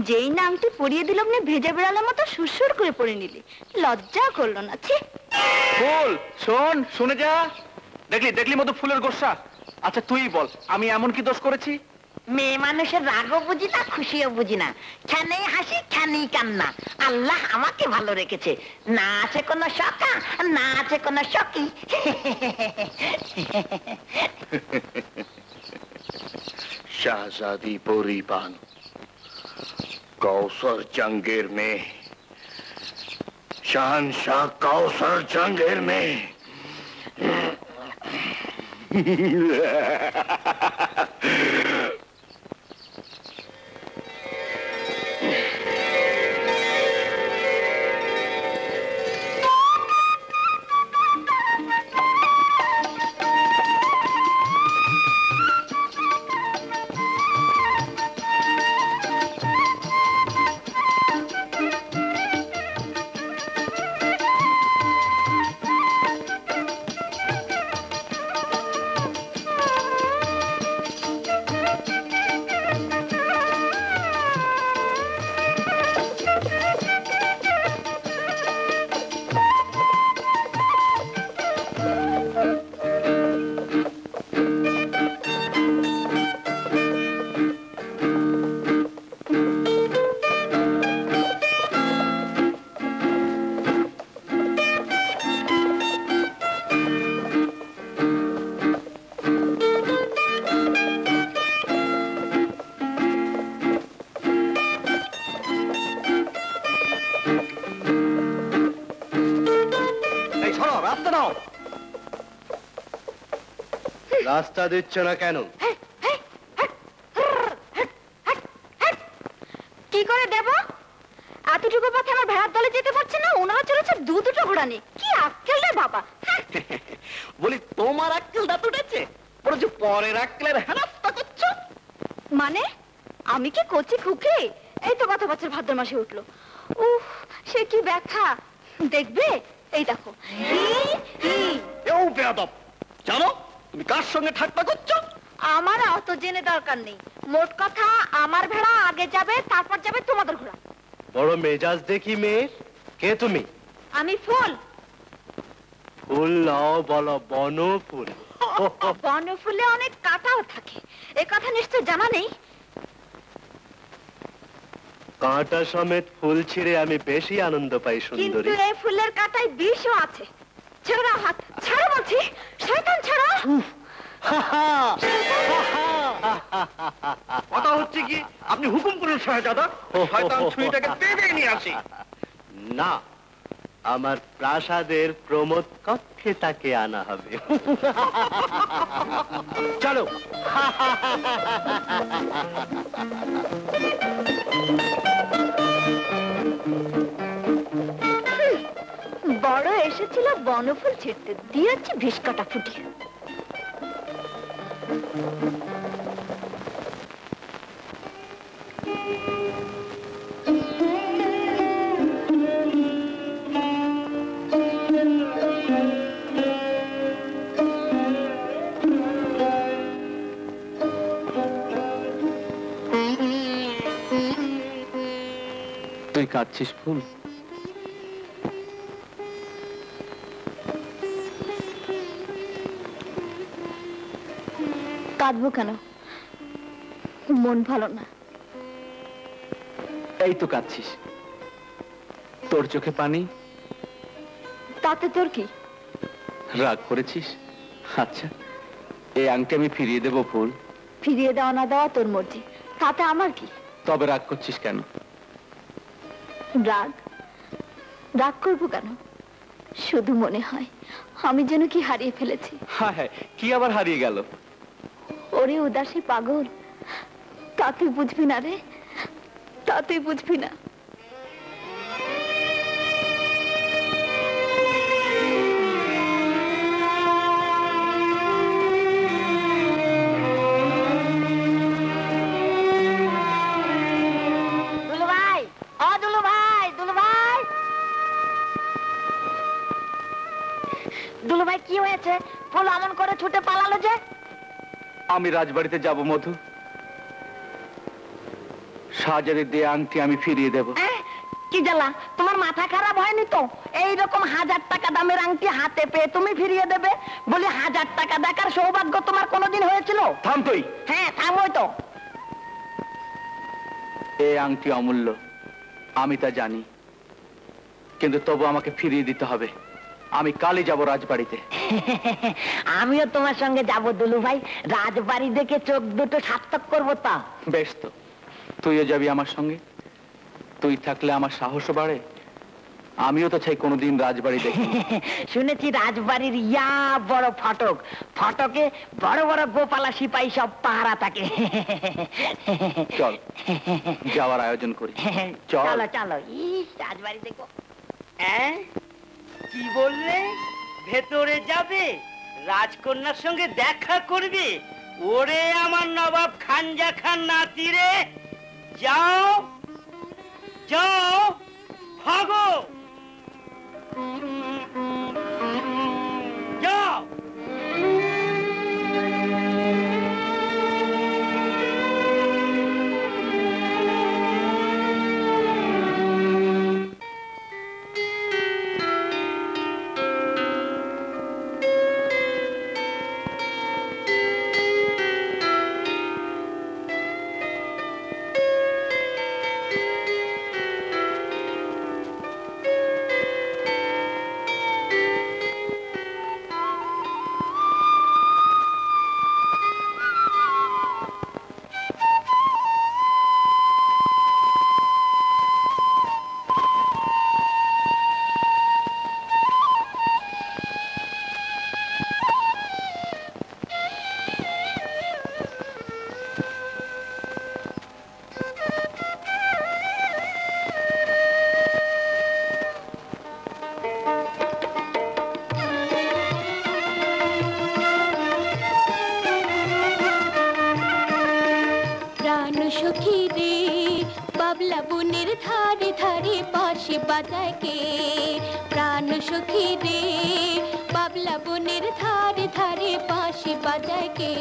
Speaker 9: যেই না আংটি পরিয়ে দিল অমনি ভেজা বেড়ালের মতো সুরসুর করে পরে নিলি, লজ্জা করলো না? ছি।
Speaker 5: ফুল শোন, শুনে যা। দেখলি দেখলি মধু ফুলের গোস্বা। আচ্ছা তুই বল, আমি এমন কি দোষ করেছি?
Speaker 3: মেয়ে মানুষের রাগও বুঝি না, খুশিও বুঝি না, খেনেই হাসি খেনেই কান্না। আল্লাহ আমাকে ভালো রেখেছে, না আছে কোনো শখা, না আছে কোনো শকি।
Speaker 6: শাহজাদি পরিবান, কৌসর জঙ্গের মেয়ে, শাহনशाह কৌসর জঙ্গের মেয়ে।
Speaker 12: সরো, রাস্তা দাও। রাস্তা দিচ্ছ না কেন?
Speaker 9: কি করে দেব? এতটুকু পথে আমার ভেড়ার দলে যেতে পারছে না, ওনারা চলেছে দুটো ঘোড়া নিয়ে। কি আক্কেল রে বাবা!
Speaker 5: বলি তোমার আক্কেল দাঁত উঠেছে, বরঞ্চ পরের আক্কেলের হেনস্থা করছো।
Speaker 9: মানে আমি কি কচি খুকি? এই তো গত বছর ভাদ্র মাসে উঠলো। উফ, সে কি ব্যথা দেখবে। এই দেখো।
Speaker 5: এও বেয়াদব, জানো তুমি কার সঙ্গে ঠাট্টা করছো?
Speaker 9: আমার অত জেনে দরকার নেই। মোট কথা আমার ভেড়া আগে যাবে, তারপর যাবে তোমাদের ঘোড়া।
Speaker 12: বড় মেজাজ দেখি মেয়ের। কে তুমি?
Speaker 9: আমি ফুল।
Speaker 12: ফুল নাও, বলো বনফুল।
Speaker 9: বনফুলে অনেক কাঁটাও থাকে, এ কথা নিশ্চয় জানা নেই।
Speaker 12: কাঁটা সমেত ফুল ছিঁড়ে আমি বেশি আনন্দ পাই
Speaker 9: কিন্তু
Speaker 12: সুন্দরী।
Speaker 9: এই ফুলের কাঁটায় বিষও আছে। ছেড়ো হাত, ছাড়ো বলছি। শয়তান ছাড়ো।
Speaker 5: কথা হচ্ছে কি, আপনি হুকুম করুন শাহজাদা, শয়তান ছুরিটাকে টেনে নিয়ে আসি।
Speaker 12: না, আমার প্রাসাদের প্রমোদ কক্ষে তাকে আনা হবে। চলো।
Speaker 9: বড় এসেছিল বনফুল ছিঁড়তে, দিয়েছি ভিসকাটা ফুটিয়ে।
Speaker 2: তুই কাঁদছিস ফুল?
Speaker 9: কাঁদবো কেন? মন ভালো না।
Speaker 2: এই তো কাঁদছিস, তোর চোখে পানি।
Speaker 9: তাতে তোর কি?
Speaker 2: রাগ করেছিস? আচ্ছা, এই আংটি আমি ফিরিয়ে দেবো ফুল।
Speaker 9: ফিরিয়ে দেওয়া না দেওয়া তোর মর্জি, তাতে আমার কি?
Speaker 2: তবে রাগ করছিস কেন?
Speaker 9: রাগ রাগ করবো কেন? শুধু মনে হয় আমি যেন কি হারিয়ে ফেলেছি।
Speaker 2: হ্যাঁ হ্যাঁ, কি আবার হারিয়ে গেল?
Speaker 9: ওরে উদাসী পাগল, তা তুই বুঝবি না রে, তা তুই বুঝবি না। দুলু ভাই, ও দুলু ভাই, দুলু ভাই, দুলু ভাই কি হয়েছে? ফুল অমন করে ছুটে পালালো যে?
Speaker 2: আমি রাজবাড়িতে যাব মধু, শাহজাদের দিয়ে আংটি আমি ফিরিয়ে দেব।
Speaker 3: কি জ্বালা, তোমার মাথা খারাপ হয়নি তো? এইরকম 1000 টাকা দামের আংটি হাতে পেয়ে তুমি ফিরিয়ে দেবে? বলি 1000 টাকা দেখার সৌভাগ্য তোমার কোনোদিন হয়েছিল?
Speaker 2: থাম তুই।
Speaker 3: হ্যাঁ থামোই তো।
Speaker 2: এই আংটি অমূল্য, আমি তা জানি, কিন্তু তবু আমাকে ফিরিয়ে দিতে হবে। আমি কালই যাব রাজবাড়িতে।
Speaker 3: আমিও তোমার সঙ্গে যাব দুলু ভাই, রাজবাড়ি দেখে চোখ দুটো সার্থক করবো। তা
Speaker 2: বেশ তো, তুইও যাবি আমার সঙ্গে। তুই থাকলে আমার সাহস বাড়ে। আমিও তো চাই কোনোদিন রাজবাড়ি দেখি।
Speaker 3: শুনেছি রাজবাড়ির ইয়া বড় ফটক, ফটকে বড় বড় গোপালা সিপাহী সব পাহারা থাকে।
Speaker 2: চল যাওয়ার আয়োজন করি। চল।
Speaker 3: চলো চলো। ইস, রাজবাড়ি দেখো।
Speaker 13: কি বললে? ভেতরে যাবে, রাজকন্যার সঙ্গে দেখা করবে? ওরে আমার নবাব খানজা খান নাতি রে, যাও যাও, ভাগো যাও।
Speaker 8: সখী রে বাবলা বনের ধারে ধারে পাশে বাজায় কে প্রাণ সখী রে বাবলা বনের ধারে ধারে পাশে বাজায় কে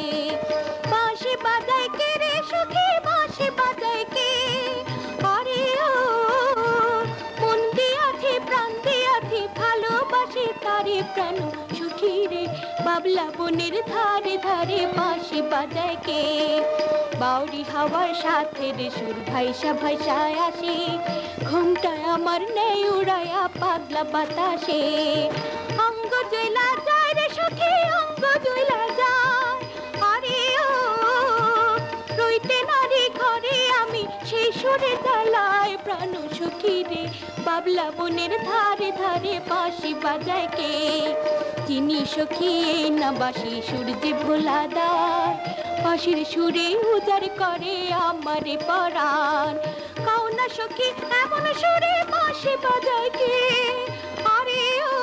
Speaker 8: রে সখী পাশে বাজায় কে আরে ও মন দিয়াছে প্রাণ দিয়াছে ভালোবাসে তারে প্রাণ সখী রে বাবলা বনের ধারে ধারে পাশে বাজায় কে বাউরি হাওয়ার সাথে রে সুর ভাইসা ভাইসায় আসে ঘুমটায় আমার নেই উড়ায়া পাগলা বাতাসে অঙ্গ জয়লা যায় রে সখী অঙ্গ জয়লা যায় আরে ও রইতে নারী ঘরে আমি সেই সুরে জ্বালায় প্রাণ সখী রে বাবলা বনের ধারে ধারে বাঁশি বাজায় কে চিনি সখী না বাঁশি সুর যে ভোলা দায় বাঁশির সুরে উজাড় করে আমারে পরাণ কাউনা সখী এমন সুরে বাঁশি বাজায় কে আরে ও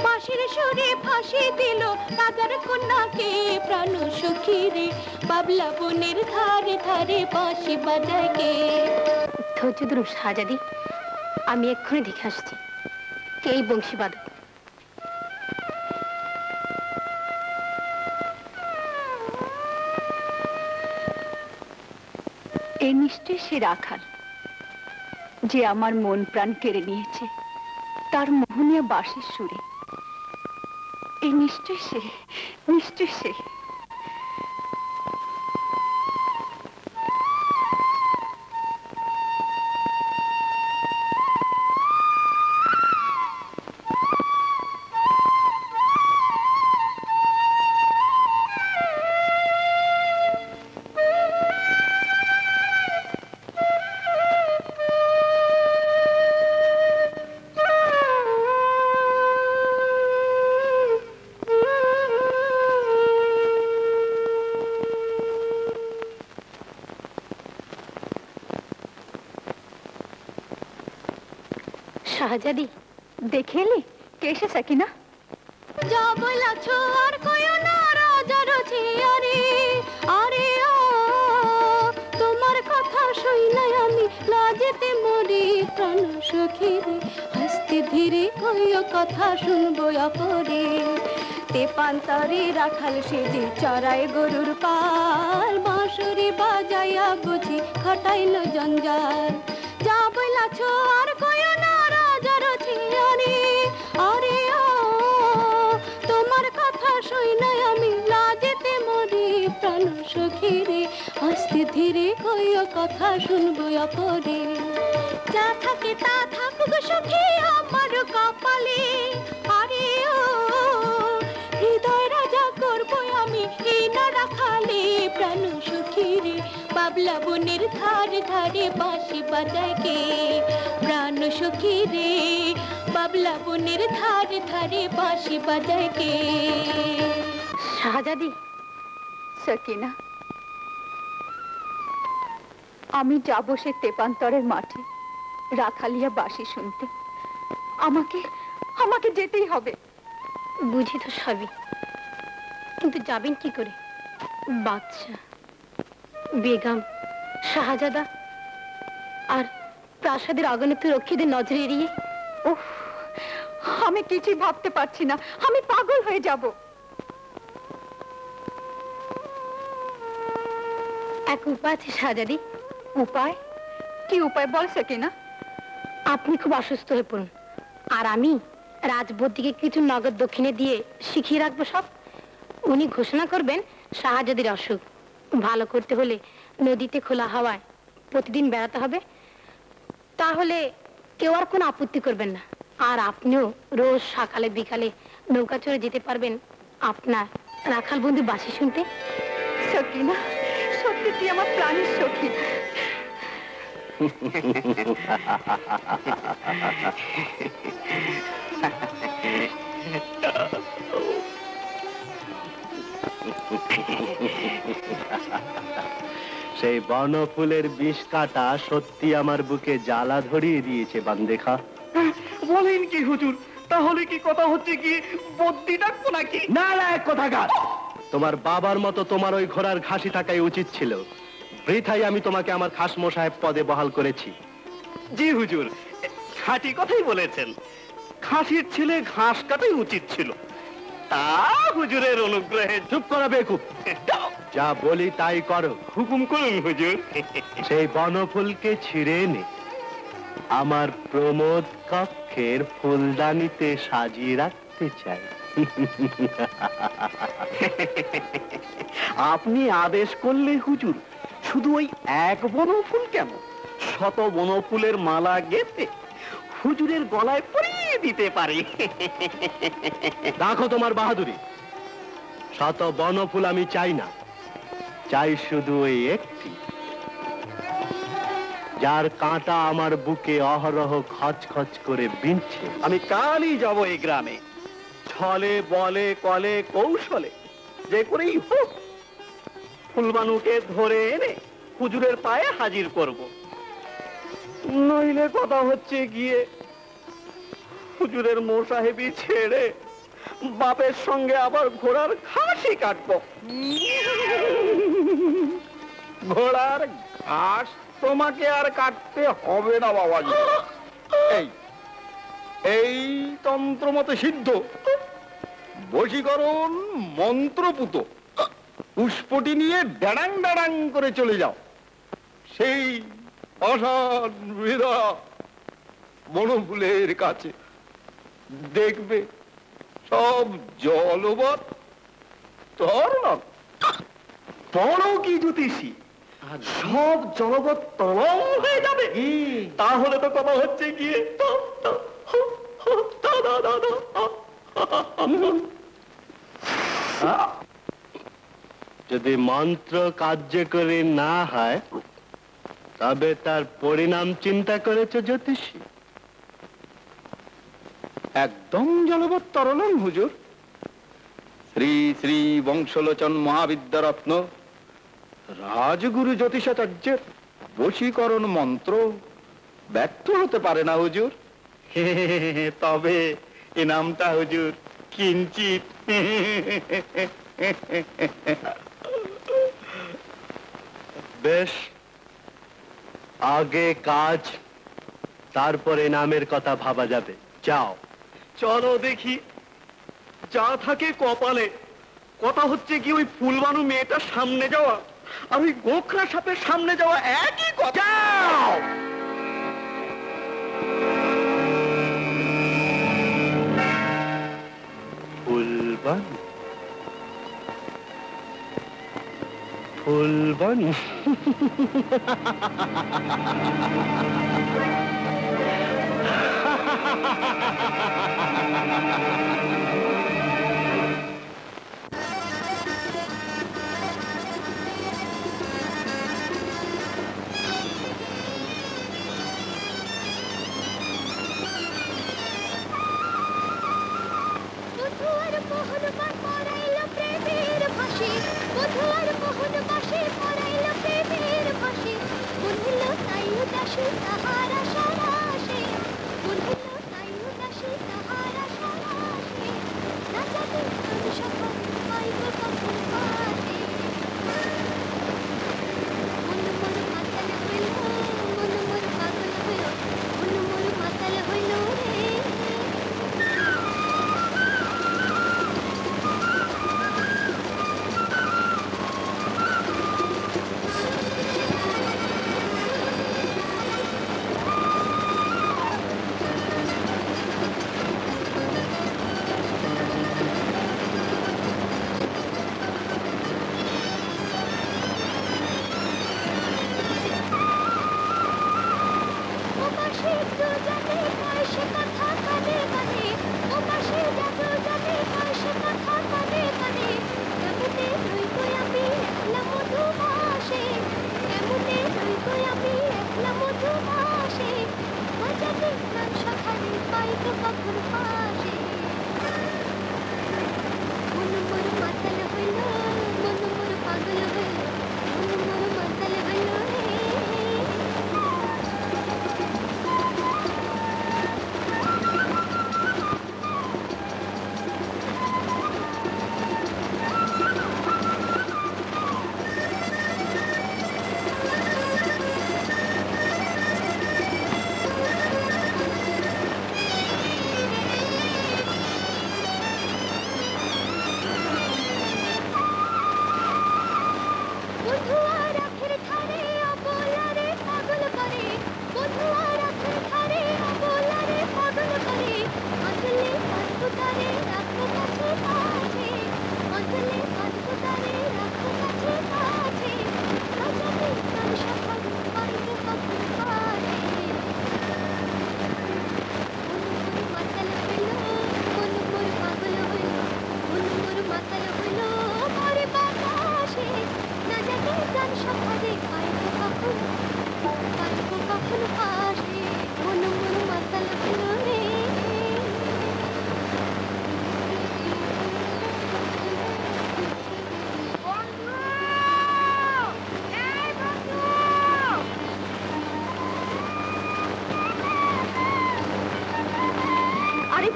Speaker 8: বাঁশির সুরে ফাঁসি দিল রাজার কন্যাকে প্রাণ সখী রে বাবলা বনের ধারে ধারে বাঁশি বাজায় কে ধৈর্য ধরুন শাহজাদি আমি এক্ষুনি দেখে আসছি এই বংশী বাদক
Speaker 9: এই নিশ্চয় সে রাখাল যে আমার মন প্রাণ কেড়ে নিয়েছে তার মোহনীয় বাঁশির সুরে এই নিশ্চয় সে নিশ্চয় সে
Speaker 8: শাহজাদি
Speaker 9: দেখে এলি কে এসেছে কিনা
Speaker 8: যা বলাছো আর কইও না রাজার ঝিয়ারে আরে ও তোমার কথা শুই না আমি লাজেতে মরি প্রাণ সখী রে হাসতে ধীরে কইও কথা শুনবো অপরে তেপান্তরে রাখাল সেজে চড়ায় গরুর পাল বাঁশুরি বাজাইয়া বুঝি খাটাইল জঞ্জাল যা বলাছো আর কইও না রাজার ঝিয়ারে আরে ও তোমার কথা শুই না আমি লাজেতে মরি প্রাণ সখী রে আস্তে ধীরে কইও কথা শুনবো অপরে যা থাকে তা থাকুক সখী আমার কপালে আরে ও হৃদয় রাজা করবো আমি এই না রাখালে প্রাণ সখী রে বাবলা বনের ধারে ধারে বাঁশি বাজায় কে প্রাণ সখী রে বাবলা বনের ধারে ধারে বাঁশি বাজায় কে
Speaker 9: শাহজাদি সকিনা আমি যাব সে তেপান্তরের মাঠে রাখালিয়া বাঁশি শুনতে আমাকে আমাকে যেতেই হবে
Speaker 8: বুঝি তো সবই কিন্তু যাবেন কি করে বাদশা বেগম শাহজাদা আর প্রাসাদের অগণিত রক্ষীদের নজরে এড়িয়ে
Speaker 9: উফ আমি কিছুই ভাবতে পারছি না আমি পাগল হয়ে যাব
Speaker 8: এক উপায় আছে শাহজাদি
Speaker 9: উপায় কি উপায় বল সকিনা
Speaker 8: আপনি খুব অসুস্থ হয়ে পড়ুন আর আমি রাজবতীকে কিছু নগদ দক্ষিণে দিয়ে শিখিয়ে রাখবো সব উনি ঘোষণা করবেন শাহজাদির অসুখ ভালো করতে হলে নদীতে খোলা হাওয়ায় প্রতিদিন বেড়াতে হবে তাহলে কেউ আর কোনো আপত্তি করবেন না আর আপনিও রোজ সকালে বিকালে নৌকা চড়ে যেতে পারবেন আপনার রাখাল বন্ধু বাঁশি শুনতে
Speaker 9: সকিনা সত্যি তুই আমার প্রাণের সখী
Speaker 12: সেই বনফুলের বিষ কাটা সত্যি আমার বুকে জ্বালা ধরিয়ে দিয়েছে বান্দেখা।
Speaker 10: বলেন কি হুজুর, তাহলে কি কথা হচ্ছে কি বদ্যি ডাকবো নাকি?
Speaker 12: না না, এক কথাকার, তোমার বাবার মতো তোমার ওই ঘোড়ার ঘাসি থাকাই উচিত ছিল। বৃথাই আমি তোমাকে আমার খাসমো সাহেব পদে বহাল করেছি।
Speaker 10: জি হুজুর, খাঁটি কথাই বলেছেন। খাসির ছেলে ঘাস কাটাই উচিত ছিল। তা হুজুরের অনুগ্রহে।
Speaker 12: চুপ করা বেকুব, যা বলি তাই করো।
Speaker 10: হুকুম করুন হুজুর।
Speaker 12: সেই বনফুলকে ছিঁড়ে এনে আমার প্রমোদ কক্ষের ফুলদানিতে সাজিয়ে রাখতে চাই।
Speaker 10: আপনি আদেশ করলে হুজুর শুধু ওই এক বনফুল কেন, শত বনফুলের মালা গেঁথে হুজুরের গলায় পরিয়ে দিতে পারি।
Speaker 12: দেখো তোমার বাহাদুরি। শত বনফুল আমি চাই না, চাই শুধু ওই একটি, যার কাঁটা আমার বুকে অহরহ খচখচ করে বিঁধছে।
Speaker 10: আমি কালই যাব এই গ্রামে, ছলে বলে কলে কৌশলে যে করেই হোক ফুলবানুকে ধরে এনে হুজুরের পায়ে হাজির করব। নইলে কথা হচ্ছে গিয়ে হুজুরের মোসাহেবি ছেড়ে বাপের সঙ্গে আবার ঘোড়ার ঘাসই কাটবো।
Speaker 4: ঘোড়ার ঘাস তোমাকে আর কাটতে হবে না বাবাজি। এই তন্ত্র মতে সিদ্ধ, বশীকরণ মন্ত্রপুত, পুষ্পটি নিয়ে ডাড়াং ডাড়াং করে চলে যাও সেই অসান হৃদা বনফুলের কাছে। দেখবে সব জলবৎ তরল।
Speaker 10: বড় কি জ্যোতিষী, সব জলবৎ তরল হয়ে যাবে। তাহলে তো কথা হচ্ছে গিয়ে
Speaker 12: যদি মন্ত্র কার্যকরী না হয় তবে তার পরিণাম চিন্তা করেছে জ্যোতিষী?
Speaker 4: একদম জলবৎ তরলং হুজুর। শ্রী শ্রী বংশলোচন মহাবিদ্যারত্ন রাজগুরু জ্যোতিষাচার্যের বশীকরণ মন্ত্র ব্যর্থ হতে পারে না হুজুর।
Speaker 10: তবে এ নামটা হুজুর কিঞ্চিত।
Speaker 12: বেশ, আগে কাজ, তারপরে নামের কথা ভাবা যাবে। যাও।
Speaker 10: চলো দেখি যা থাকে কপালে। কথা হচ্ছে কি ওই ফুলবানু মেয়েটার সামনে যাওয়া আর ওই গোখরা সাপের সামনে যাওয়া একই কথা।
Speaker 12: ফুলবানু, ফুলবানু।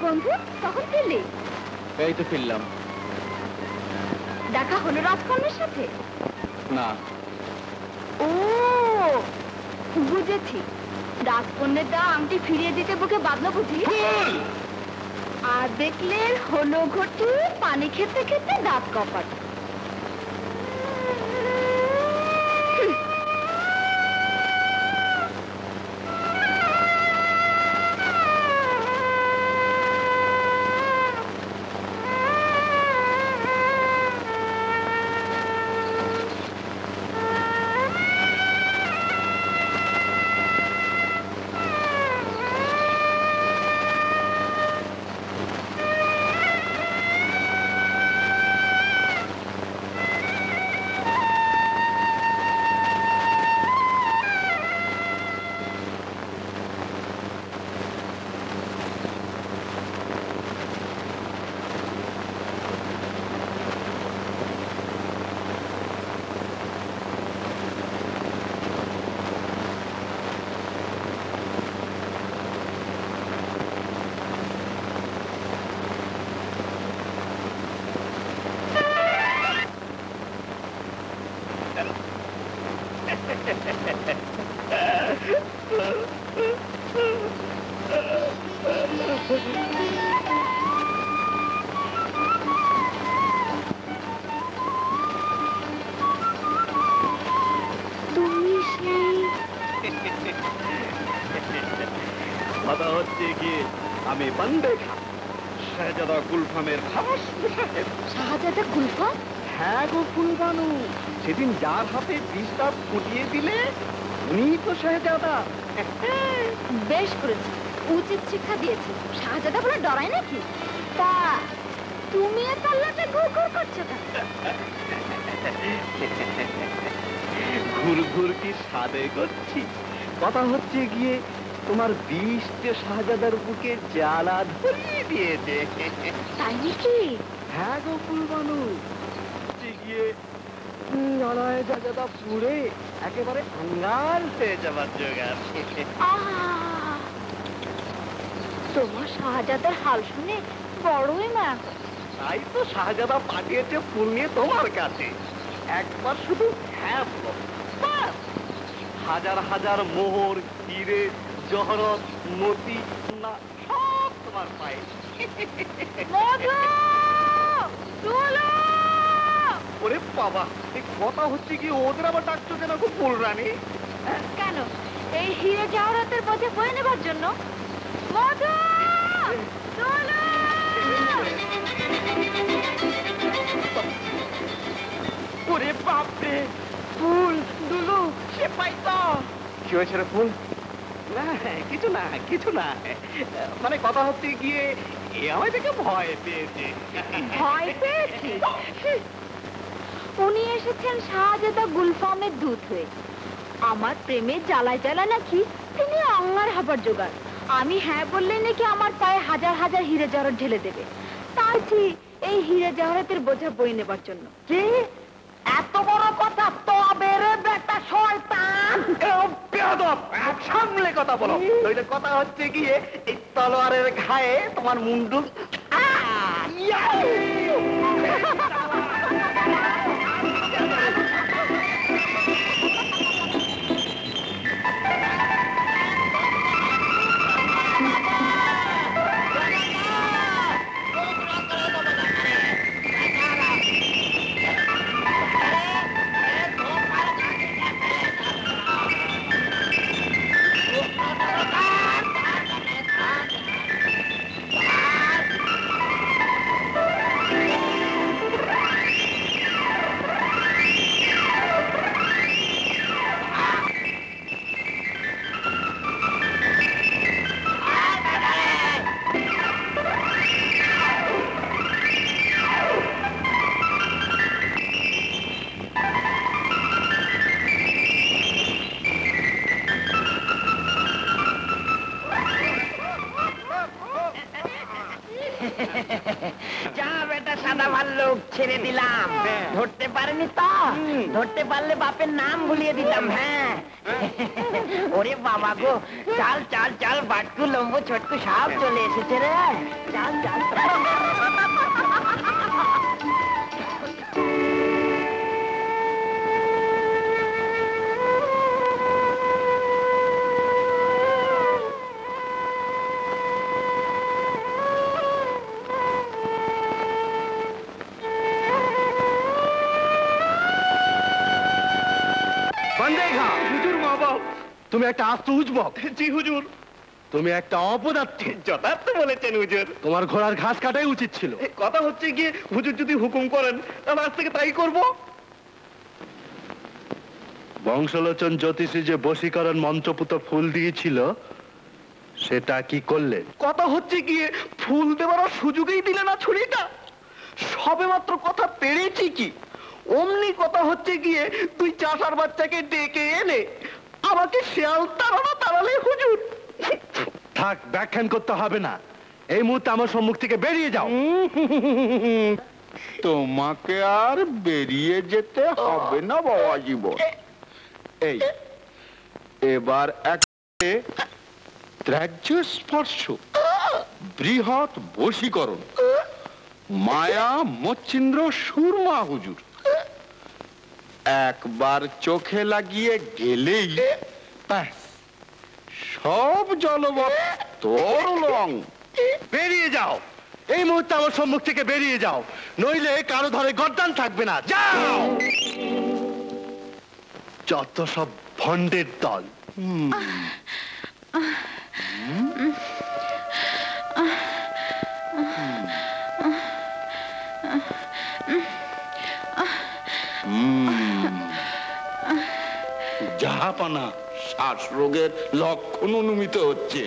Speaker 9: বন্ধু তখন ফিরলি?
Speaker 2: এই তো ফিরলাম।
Speaker 9: দেখা হলো রাজকন্যার সাথে?
Speaker 2: না।
Speaker 9: ও বুঝেছি, রাজকন্যার দা আংটি ফিরিয়ে দিতে বুকে বাঁধলো বুঝি। আর দেখলে হলো ঘটি পানি খেতে খেতে দাঁত কপাট।
Speaker 10: কথা হচ্ছে কি আমি বান্দে খান শাহজাদা গুলফামের খাস সাহেব।
Speaker 9: শাহজাদা গুলফাম?
Speaker 10: হ্যাঁ গো ফুলবানু, সেদিন যার হাতে বিষটা ফুটিয়ে দিলে উনি তো শাহজাদা।
Speaker 9: বেশ করেছি, উচিত শিক্ষা দিয়েছি। শাহজাদা বলে ডরাই নাকি? তা তুমি এ পাল্লাতে ঘুর ঘুর করছো কেন?
Speaker 10: ঘুর ঘুর কি সাদে করছি? কথা হচ্ছে গিয়ে তোমার বিষ যে শাহজাদার বুকে জ্বালা ধরিয়ে দিয়েছে।
Speaker 9: তাই নাকি?
Speaker 10: হ্যাঁ গো ফুলবানু, গিয়ে জ্বালায় শাহজাদা পুড়ে একেবারে আঙ্গার হয়ে যাবার জোগাড়।
Speaker 9: তোমার শাহজাদার হাল শুনে বড়ই মায়া করে।
Speaker 10: তাই তো শাহজাদা পাঠিয়েছে ফুল নিয়ে তোমার কাছে। একবার শুধু হ্যাঁ বলো, ব্যাস। হাজার হাজার মোহর, হিরে, জহরত, মতি না সব তোমার পায়ে। ওরে বাবা, এই কথা হচ্ছে কি ওদের আবার ডাকছো কেন গো ফুল রানী?
Speaker 9: কেন এই হিরে জহরতের বোঝে বয়ে নেবার জন্য? মধু!
Speaker 10: ওরে বাপরে, ফুল দুলু সে পাইতো। কি হয়েছে রে ফুল? না কিছু না কিছু না, মানে কথা হচ্ছে গিয়ে এ আমায় দেখে ভয় পেয়েছে।
Speaker 9: ভয় পেয়েছি? উনি এসেছেন শাহজাদা গুলফামের দূত হয়ে। আমার প্রেমের জ্বালায় জ্বালা নাকি তিনি আঙ্গার হবার জোগাড়। আমি হ্যাঁ বললে নাকি আমার পায়ে হাজার হাজার হিরে জহরত ঢেলে দেবে। তাইছি এই হিরে জহরতের বোঝা বয়ে নেবার জন্য।
Speaker 3: কি এত বড় কথা? তবে রে বেটা শয়তান!
Speaker 10: বেয়াদব, সামলে কথা বলো, নইলে কথা হচ্ছে গিয়ে এই তলোয়ারের ঘায়ে তোমার মুন্ডু।
Speaker 3: যা বেটা সাদা ভাল্লুক, ছেড়ে দিলাম। ধরতে পারেনি তো? ধরতে পারলে বাপের নাম ভুলিয়ে দিতাম। হ্যাঁ ওরে বাবা গো, চাল চাল চাল, বাটকু লম্বু ছোটকু সব চলে এসেছে রে। চাল চাল
Speaker 12: তুমি একটা আস্ত উজবক।
Speaker 10: জি হুজুর।
Speaker 12: তুমি একটা অপদার্থ।
Speaker 10: যথার্থ বলেছেন হুজুর।
Speaker 12: তোমার ঘোড়ার ঘাস কাটাই উচিত ছিল।
Speaker 10: কথা হচ্ছে গিয়ে হুজুর যদি হুকুম করেন তাহলে আজ থেকে তাই করব।
Speaker 12: বংশলোচন জ্যোতিষী যে বশীকরণ মন্ত্রপুত ফুল দিয়েছিল সেটা কি করলে?
Speaker 10: কথা হচ্ছে গিয়ে ফুল দেওয়ার সুযোগই দিলে না ছুরিটা। সবে মাত্র কথা পেরেছি কি, অমনি কথা হচ্ছে গিয়ে তুই চাষার বাচ্চাকে ডেকে এনে আমাকে শেয়াল তাড়ানো তাড়ালে হুজুর।
Speaker 12: থাক, ব্যাখ্যান করতে হবে না। এই মুহূর্তে আমার সম্মুখ থেকে বেরিয়ে যাও।
Speaker 4: তোমাকে আর বেরিয়ে যেতে হবে না বাবা জীবন। এই এবার এক ত্রাজ্য স্পর্শ, বৃহৎ বশীকরণ, মায়া মচ্ছিন্দ্র সুরমা হুজুর। একবার চোখে লাগিয়ে গেলেই ব্যাস, সব জলবৎ তরলং।
Speaker 12: বেরিয়ে যাও, এই মুহূর্তে আমার সম্মুখ থেকে বেরিয়ে যাও, নইলে কারো ধরে গর্দান থাকবে না। যাও। যত সব ভণ্ডের দল।
Speaker 4: জাহাপানা, শ্বাস রোগের লক্ষণ অনুমিত হচ্ছে।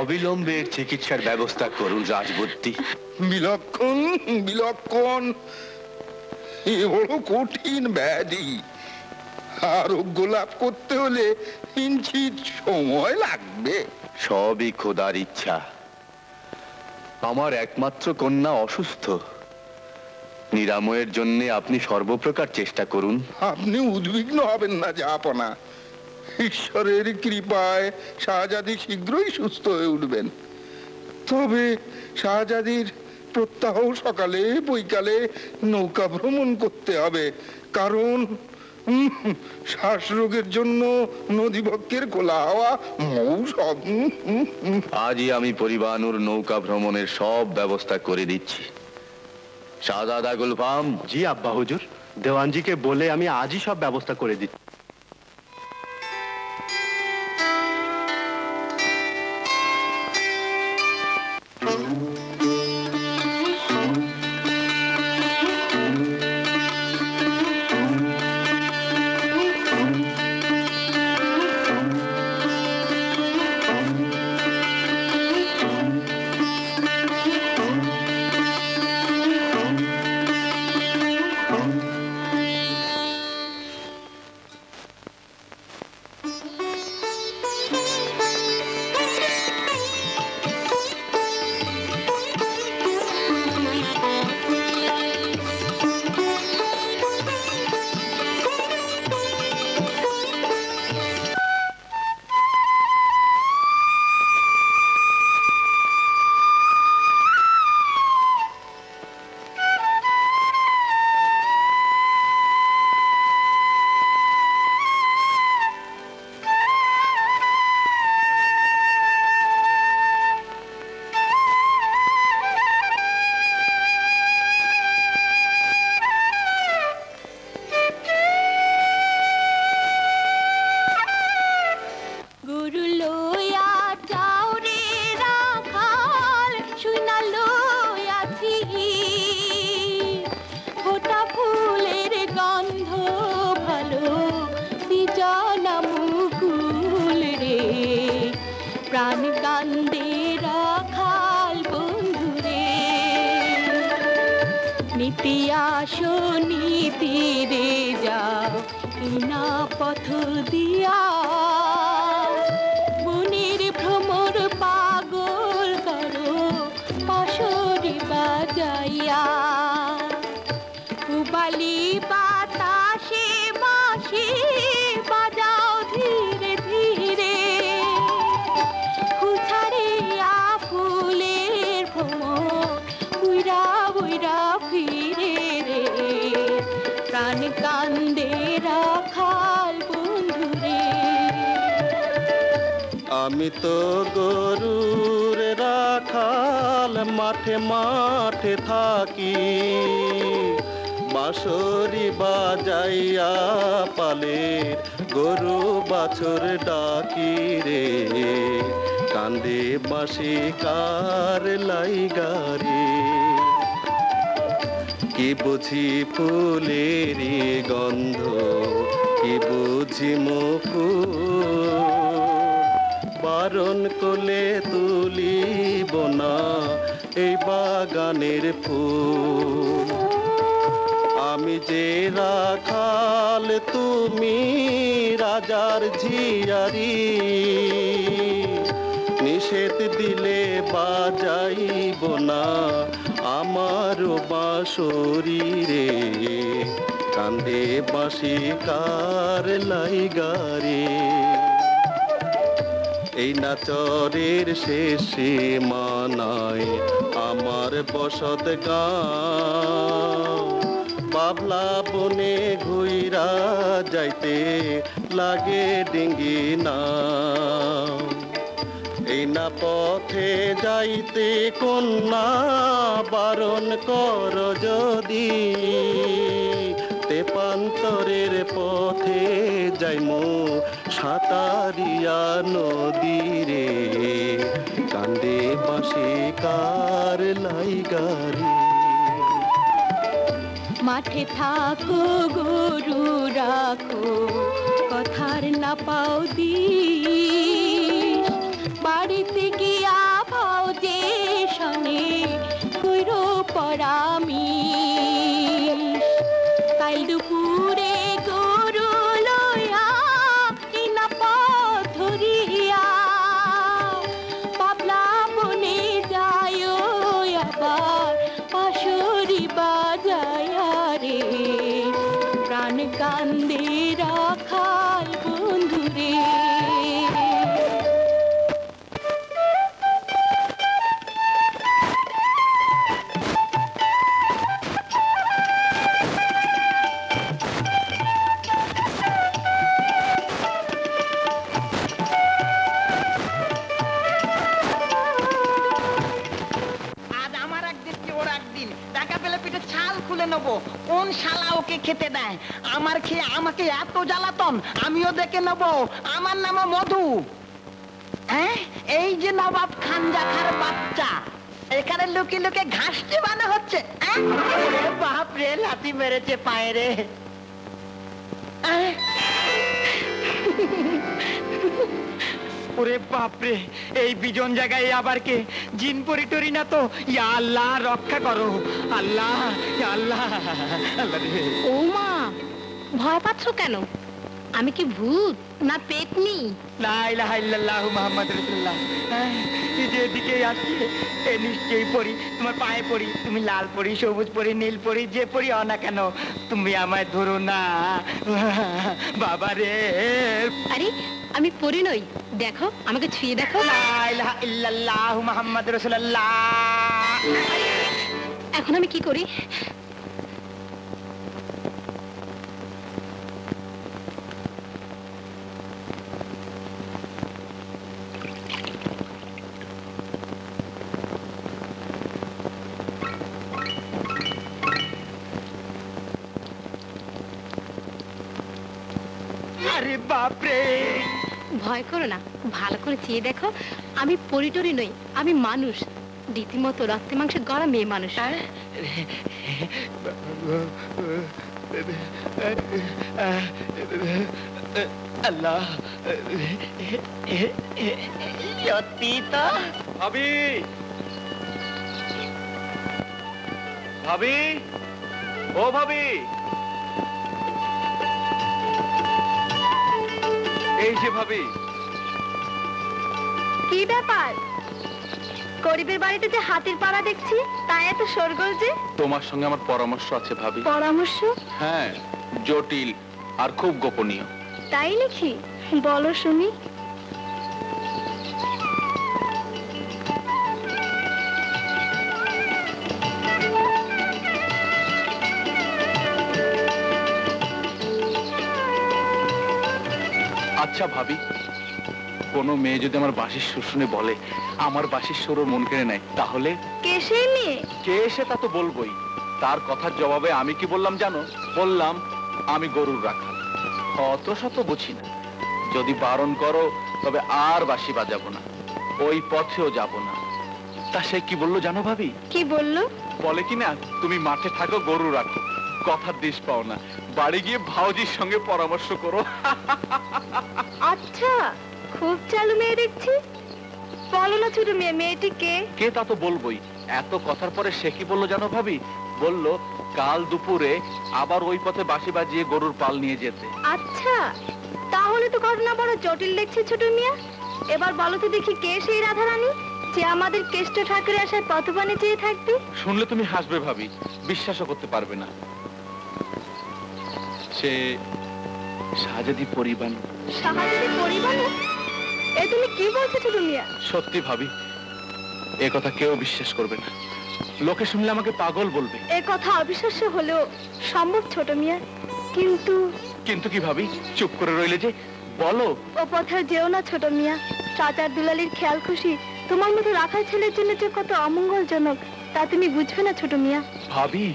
Speaker 1: অবিলম্বে চিকিৎসার ব্যবস্থা করুন রাজবুদ্ধি।
Speaker 4: বিলক্ষণ বিলক্ষণ, এ বড় কঠিন ব্যাধি। আরোগ্য লাভ করতে হলে কিঞ্চিত সময় লাগবে।
Speaker 1: সবই খোদার ইচ্ছা। আমার একমাত্র কন্যা অসুস্থ, নিরাময়ের জন্য আপনি সর্বপ্রকার চেষ্টা করুন।
Speaker 4: আপনি উদ্বিগ্ন হবেন না জাহাপনা, ঈশ্বরের কৃপায় শাহজাদি শীঘ্রই সুস্থ হয়ে উঠবেন। তবে শাহজাদির প্রত্যাহ সকালে বৈকালে নৌকা ভ্রমণ করতে হবে, কারণ শ্বাসরোগের জন্য নদীবক্ষের খোলা হাওয়া মৌসুম।
Speaker 1: আজই আমি পরিবানুর নৌকা ভ্রমণের সব ব্যবস্থা করে দিচ্ছি। শাহজাদা গুলফাম।
Speaker 12: জি আব্বা হুজুর, দেওয়ানজিকে বলে আমি আজই সব ব্যবস্থা করে দিচ্ছি।
Speaker 8: পথ দিয়া বনের ভ্রমর পাগল করো পাশরি যাইয়া পুবালি বাতাসে বাঁশি বাজাও ধীরে ধীরে ফুল ছাড়িয়া ফুলের ভ্রমর উইরা উইরা ফিরে রে প্রাণ কান্দে রাখাল বন্ধুরে।
Speaker 10: আমি তো গরুর রাখাল মাঠে মাঠে থাকি বাঁশরি বাজাইয়া পালের গরু বাছুর ডাকি রে কান্দে বাঁশি কার লাইগারে কি বুঝি ফুলেরই গন্ধ কি বুঝি মুকুল বারণ করলে তুলিব না এই বাগানের ফুল আমি যে রাখাল তুমি রাজার ঝিয়ারি নিষেধ দিলে বাজাইব না আমার বাঁশরি রে কান্দে বাঁশি কার লাইগারে এই নাচরের শেষে মানায় আমার বসত গাঁ বাবলা বনে ঘুইরা যাইতে লাগে ডিঙ্গি না এই না পথে যাইতে কন্যা বারণ কর যদি তেপান্তরের পথে যাইমু সাঁতারিয়া নদীরে কান্দে বাঁশি কার লাইগারে
Speaker 8: মাঠে থাকো গরু রাখো কথার না পাও দিস বাড়িতে গিয়া পাও যে শনে কইরো পরামিস কাল দুপুরে গরু লইয়া না পথ ধরিয়া পাবলা বনে যায় আবার পাশরি বাজায়া রে প্রাণ কান্দে রাখাল বন্ধুরে।
Speaker 3: কোন শালা ওকে খেতে দেয় আমার খেয়ে আমাকে এত জ্বালাতন আমিও দেখে নেব আমার নাম মধু এই যে নবাব খানজাখার বাচ্চা এখানে লুকিয়ে লুকিয়ে ঘাস চিবানো হচ্ছে বাপ রে লাথি মেরেছে পায়ে রে
Speaker 13: ওরে বাপরে এই বিজন জায়গায় আবার কে জিন পরি টরি না তো ইয়া আল্লাহ রক্ষা করো আল্লাহ ইয়া আল্লাহ আল্লাহ রে।
Speaker 8: ও মা ভয় পাচ্ছ কেন আমি কি ভূত না পেতনি?
Speaker 13: লা ইলাহা ইল্লাল্লাহু মুহাম্মাদুর রাসূলুল্লাহ এই যে এদিকে আসছে এ নিশ্চয়ই পরি তোমার পায়ে পড়ি তুমি লাল পরি সবুজ পরি নীল পরি যে পরি হও না কেন তুমি আমায় ধরো না বাবা রে।
Speaker 8: আরে আমি পরি নই দেখো আমাকে ছুঁয়ে দেখো।
Speaker 13: লা ইলাহা ইল্লাল্লাহু মুহাম্মাদুর রাসূলুল্লাহ।
Speaker 8: এখন আমি কি করি?
Speaker 13: আরে বাপরে
Speaker 8: ভয় করো না ভালো করে চেয়ে দেখো আমি পরিটরি নই আমি মানুষ রীতিমতো রক্তে মাংসে গড়া মেয়ে মানুষ।
Speaker 13: আল্লাহ সত্যি তো ভাবি ভাবি ও ভাবি এই যে ভাবি
Speaker 8: কি ব্যাপার গরিবের বাড়িতে যে হাতির পাড়া দেখছি তাই এত শোরগোল যে।
Speaker 2: তোমার সঙ্গে আমার পরামর্শ আছে ভাবি।
Speaker 8: পরামর্শ?
Speaker 2: হ্যাঁ, জটিল আর খুব গোপনীয়।
Speaker 8: তাই নাকি? বলো শুনি।
Speaker 2: আচ্ছা ভাবি, কোনো মেয়ে যদি আমার বাঁশির সুর শুনে বলে আমার বাঁশির সুর ওর মন কেড়ে নেয়, তাহলে?
Speaker 8: কে সেই মেয়ে?
Speaker 2: কে এসে তা তো বলবোই। তার কথার জবাবে আমি কি বললাম জানো? বললাম আমি গরুর রাখাল, অত শত বুঝি না। যদি বারণ করো তবে আর বাঁশি বাজাবো না, ওই পথেও যাব না। তা সে কি বললো জানো ভাবি?
Speaker 8: কি বললো?
Speaker 2: বলে কি না, তুমি মাঠে থাকো, গরু রাখো, কথার দিশ পাও না, বাড়ি গিয়ে ভাউজির সঙ্গে পরামর্শ করো।
Speaker 8: আচ্ছা, খুব চালু মেয়ে দেখছি। বলো না ছোট মেয়ে, মেয়েটি কে?
Speaker 2: কে তা তো বলবোই। এত কথার পরে সে কি বললো জানো ভাবি? বললো কাল দুপুরে আবার ওই পথে বাঁশি বাজিয়ে গরুর পাল নিয়ে যেতে।
Speaker 8: আচ্ছা, তাহলে তো ঘটনা বড় জটিল দেখছি ছোট মিয়া। এবার বলো তো দেখি, কে সেই রাধারানী যে আমাদের কেষ্ট ঠাকুরের আশায় পথপানে চেয়ে থাকবে?
Speaker 2: শুনলে তুমি হাসবে ভাবি, বিশ্বাসও করতে পারবে না। সে শাহজাদি পরিবান।
Speaker 8: শাহজাদি পরিবান? এ তুমি কি বলছো ছোট মিয়া?
Speaker 2: সত্যি ভাবি, এ কথা কেউ বিশ্বাস করবে না, লোকে শুনলে আমাকে পাগল বলবে।
Speaker 8: এ কথা অবিশ্বাস্য হলেও সম্ভব ছোট মিয়া। কিন্তু
Speaker 2: কিন্তু কি ভাবি, চুপ করে রইলে যে? বলো।
Speaker 8: ও পথে যেও না ছোট মিয়া। চাচার দুলালির খেয়াল খুশি তোমার মতো রাখাল ছেলের জন্য যে কত অমঙ্গলজনক তা তুমি বুঝবে না ছোট মিয়া।
Speaker 2: ভাবি,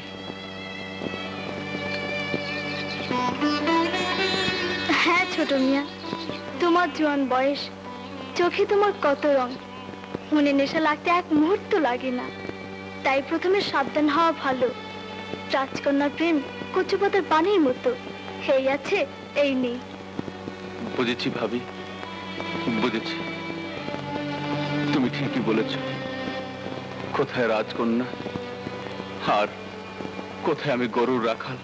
Speaker 8: হ্যাঁ ছোট মিয়া, তোমার জোয়ান বয়স, চোখে তোমার কত রং, মনে নেশা লাগতে এক মুহূর্ত লাগে না। তাই প্রথমে সাবধান হওয়া ভালো। রাজকন্যার প্রেম কচু পাতার পানির মতো, এই আছে এই নেই।
Speaker 2: বুঝেছি ভাবি, বুঝেছি। তুমি ঠিকই বলেছ। কোথায় রাজকন্যা আর কোথায় আমি গরুর রাখাল।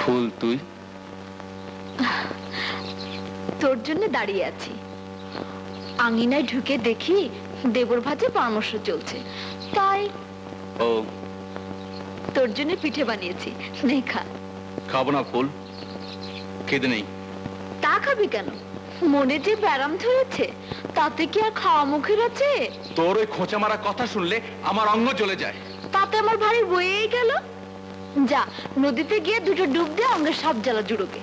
Speaker 2: ফুল তুই?
Speaker 8: তোর জন্য দাঁড়িয়ে আছি। আঙিনায় ঢুকে দেখি দেবর ভাজে পরামর্শ চলছে, তাই
Speaker 2: ও,
Speaker 8: তোর জন্য পিঠে বানিয়েছি, নে খা।
Speaker 2: খাবো না ফুল, খেতে নেই।
Speaker 8: তা খাবি কেন? মনে যে ব্যারাম ধরেছে তাতে কি আর খাওয়া মুখের আছে?
Speaker 2: তোর ওই খোঁচা মারা কথা শুনলে আমার অঙ্গ জ্বলে যায়।
Speaker 8: তাতে আমার ভারী বয়েই গেল। যা নদীতে গিয়ে দুটো ডুব দিয়ে অঙ্গের সব জ্বালা জুড়োকে।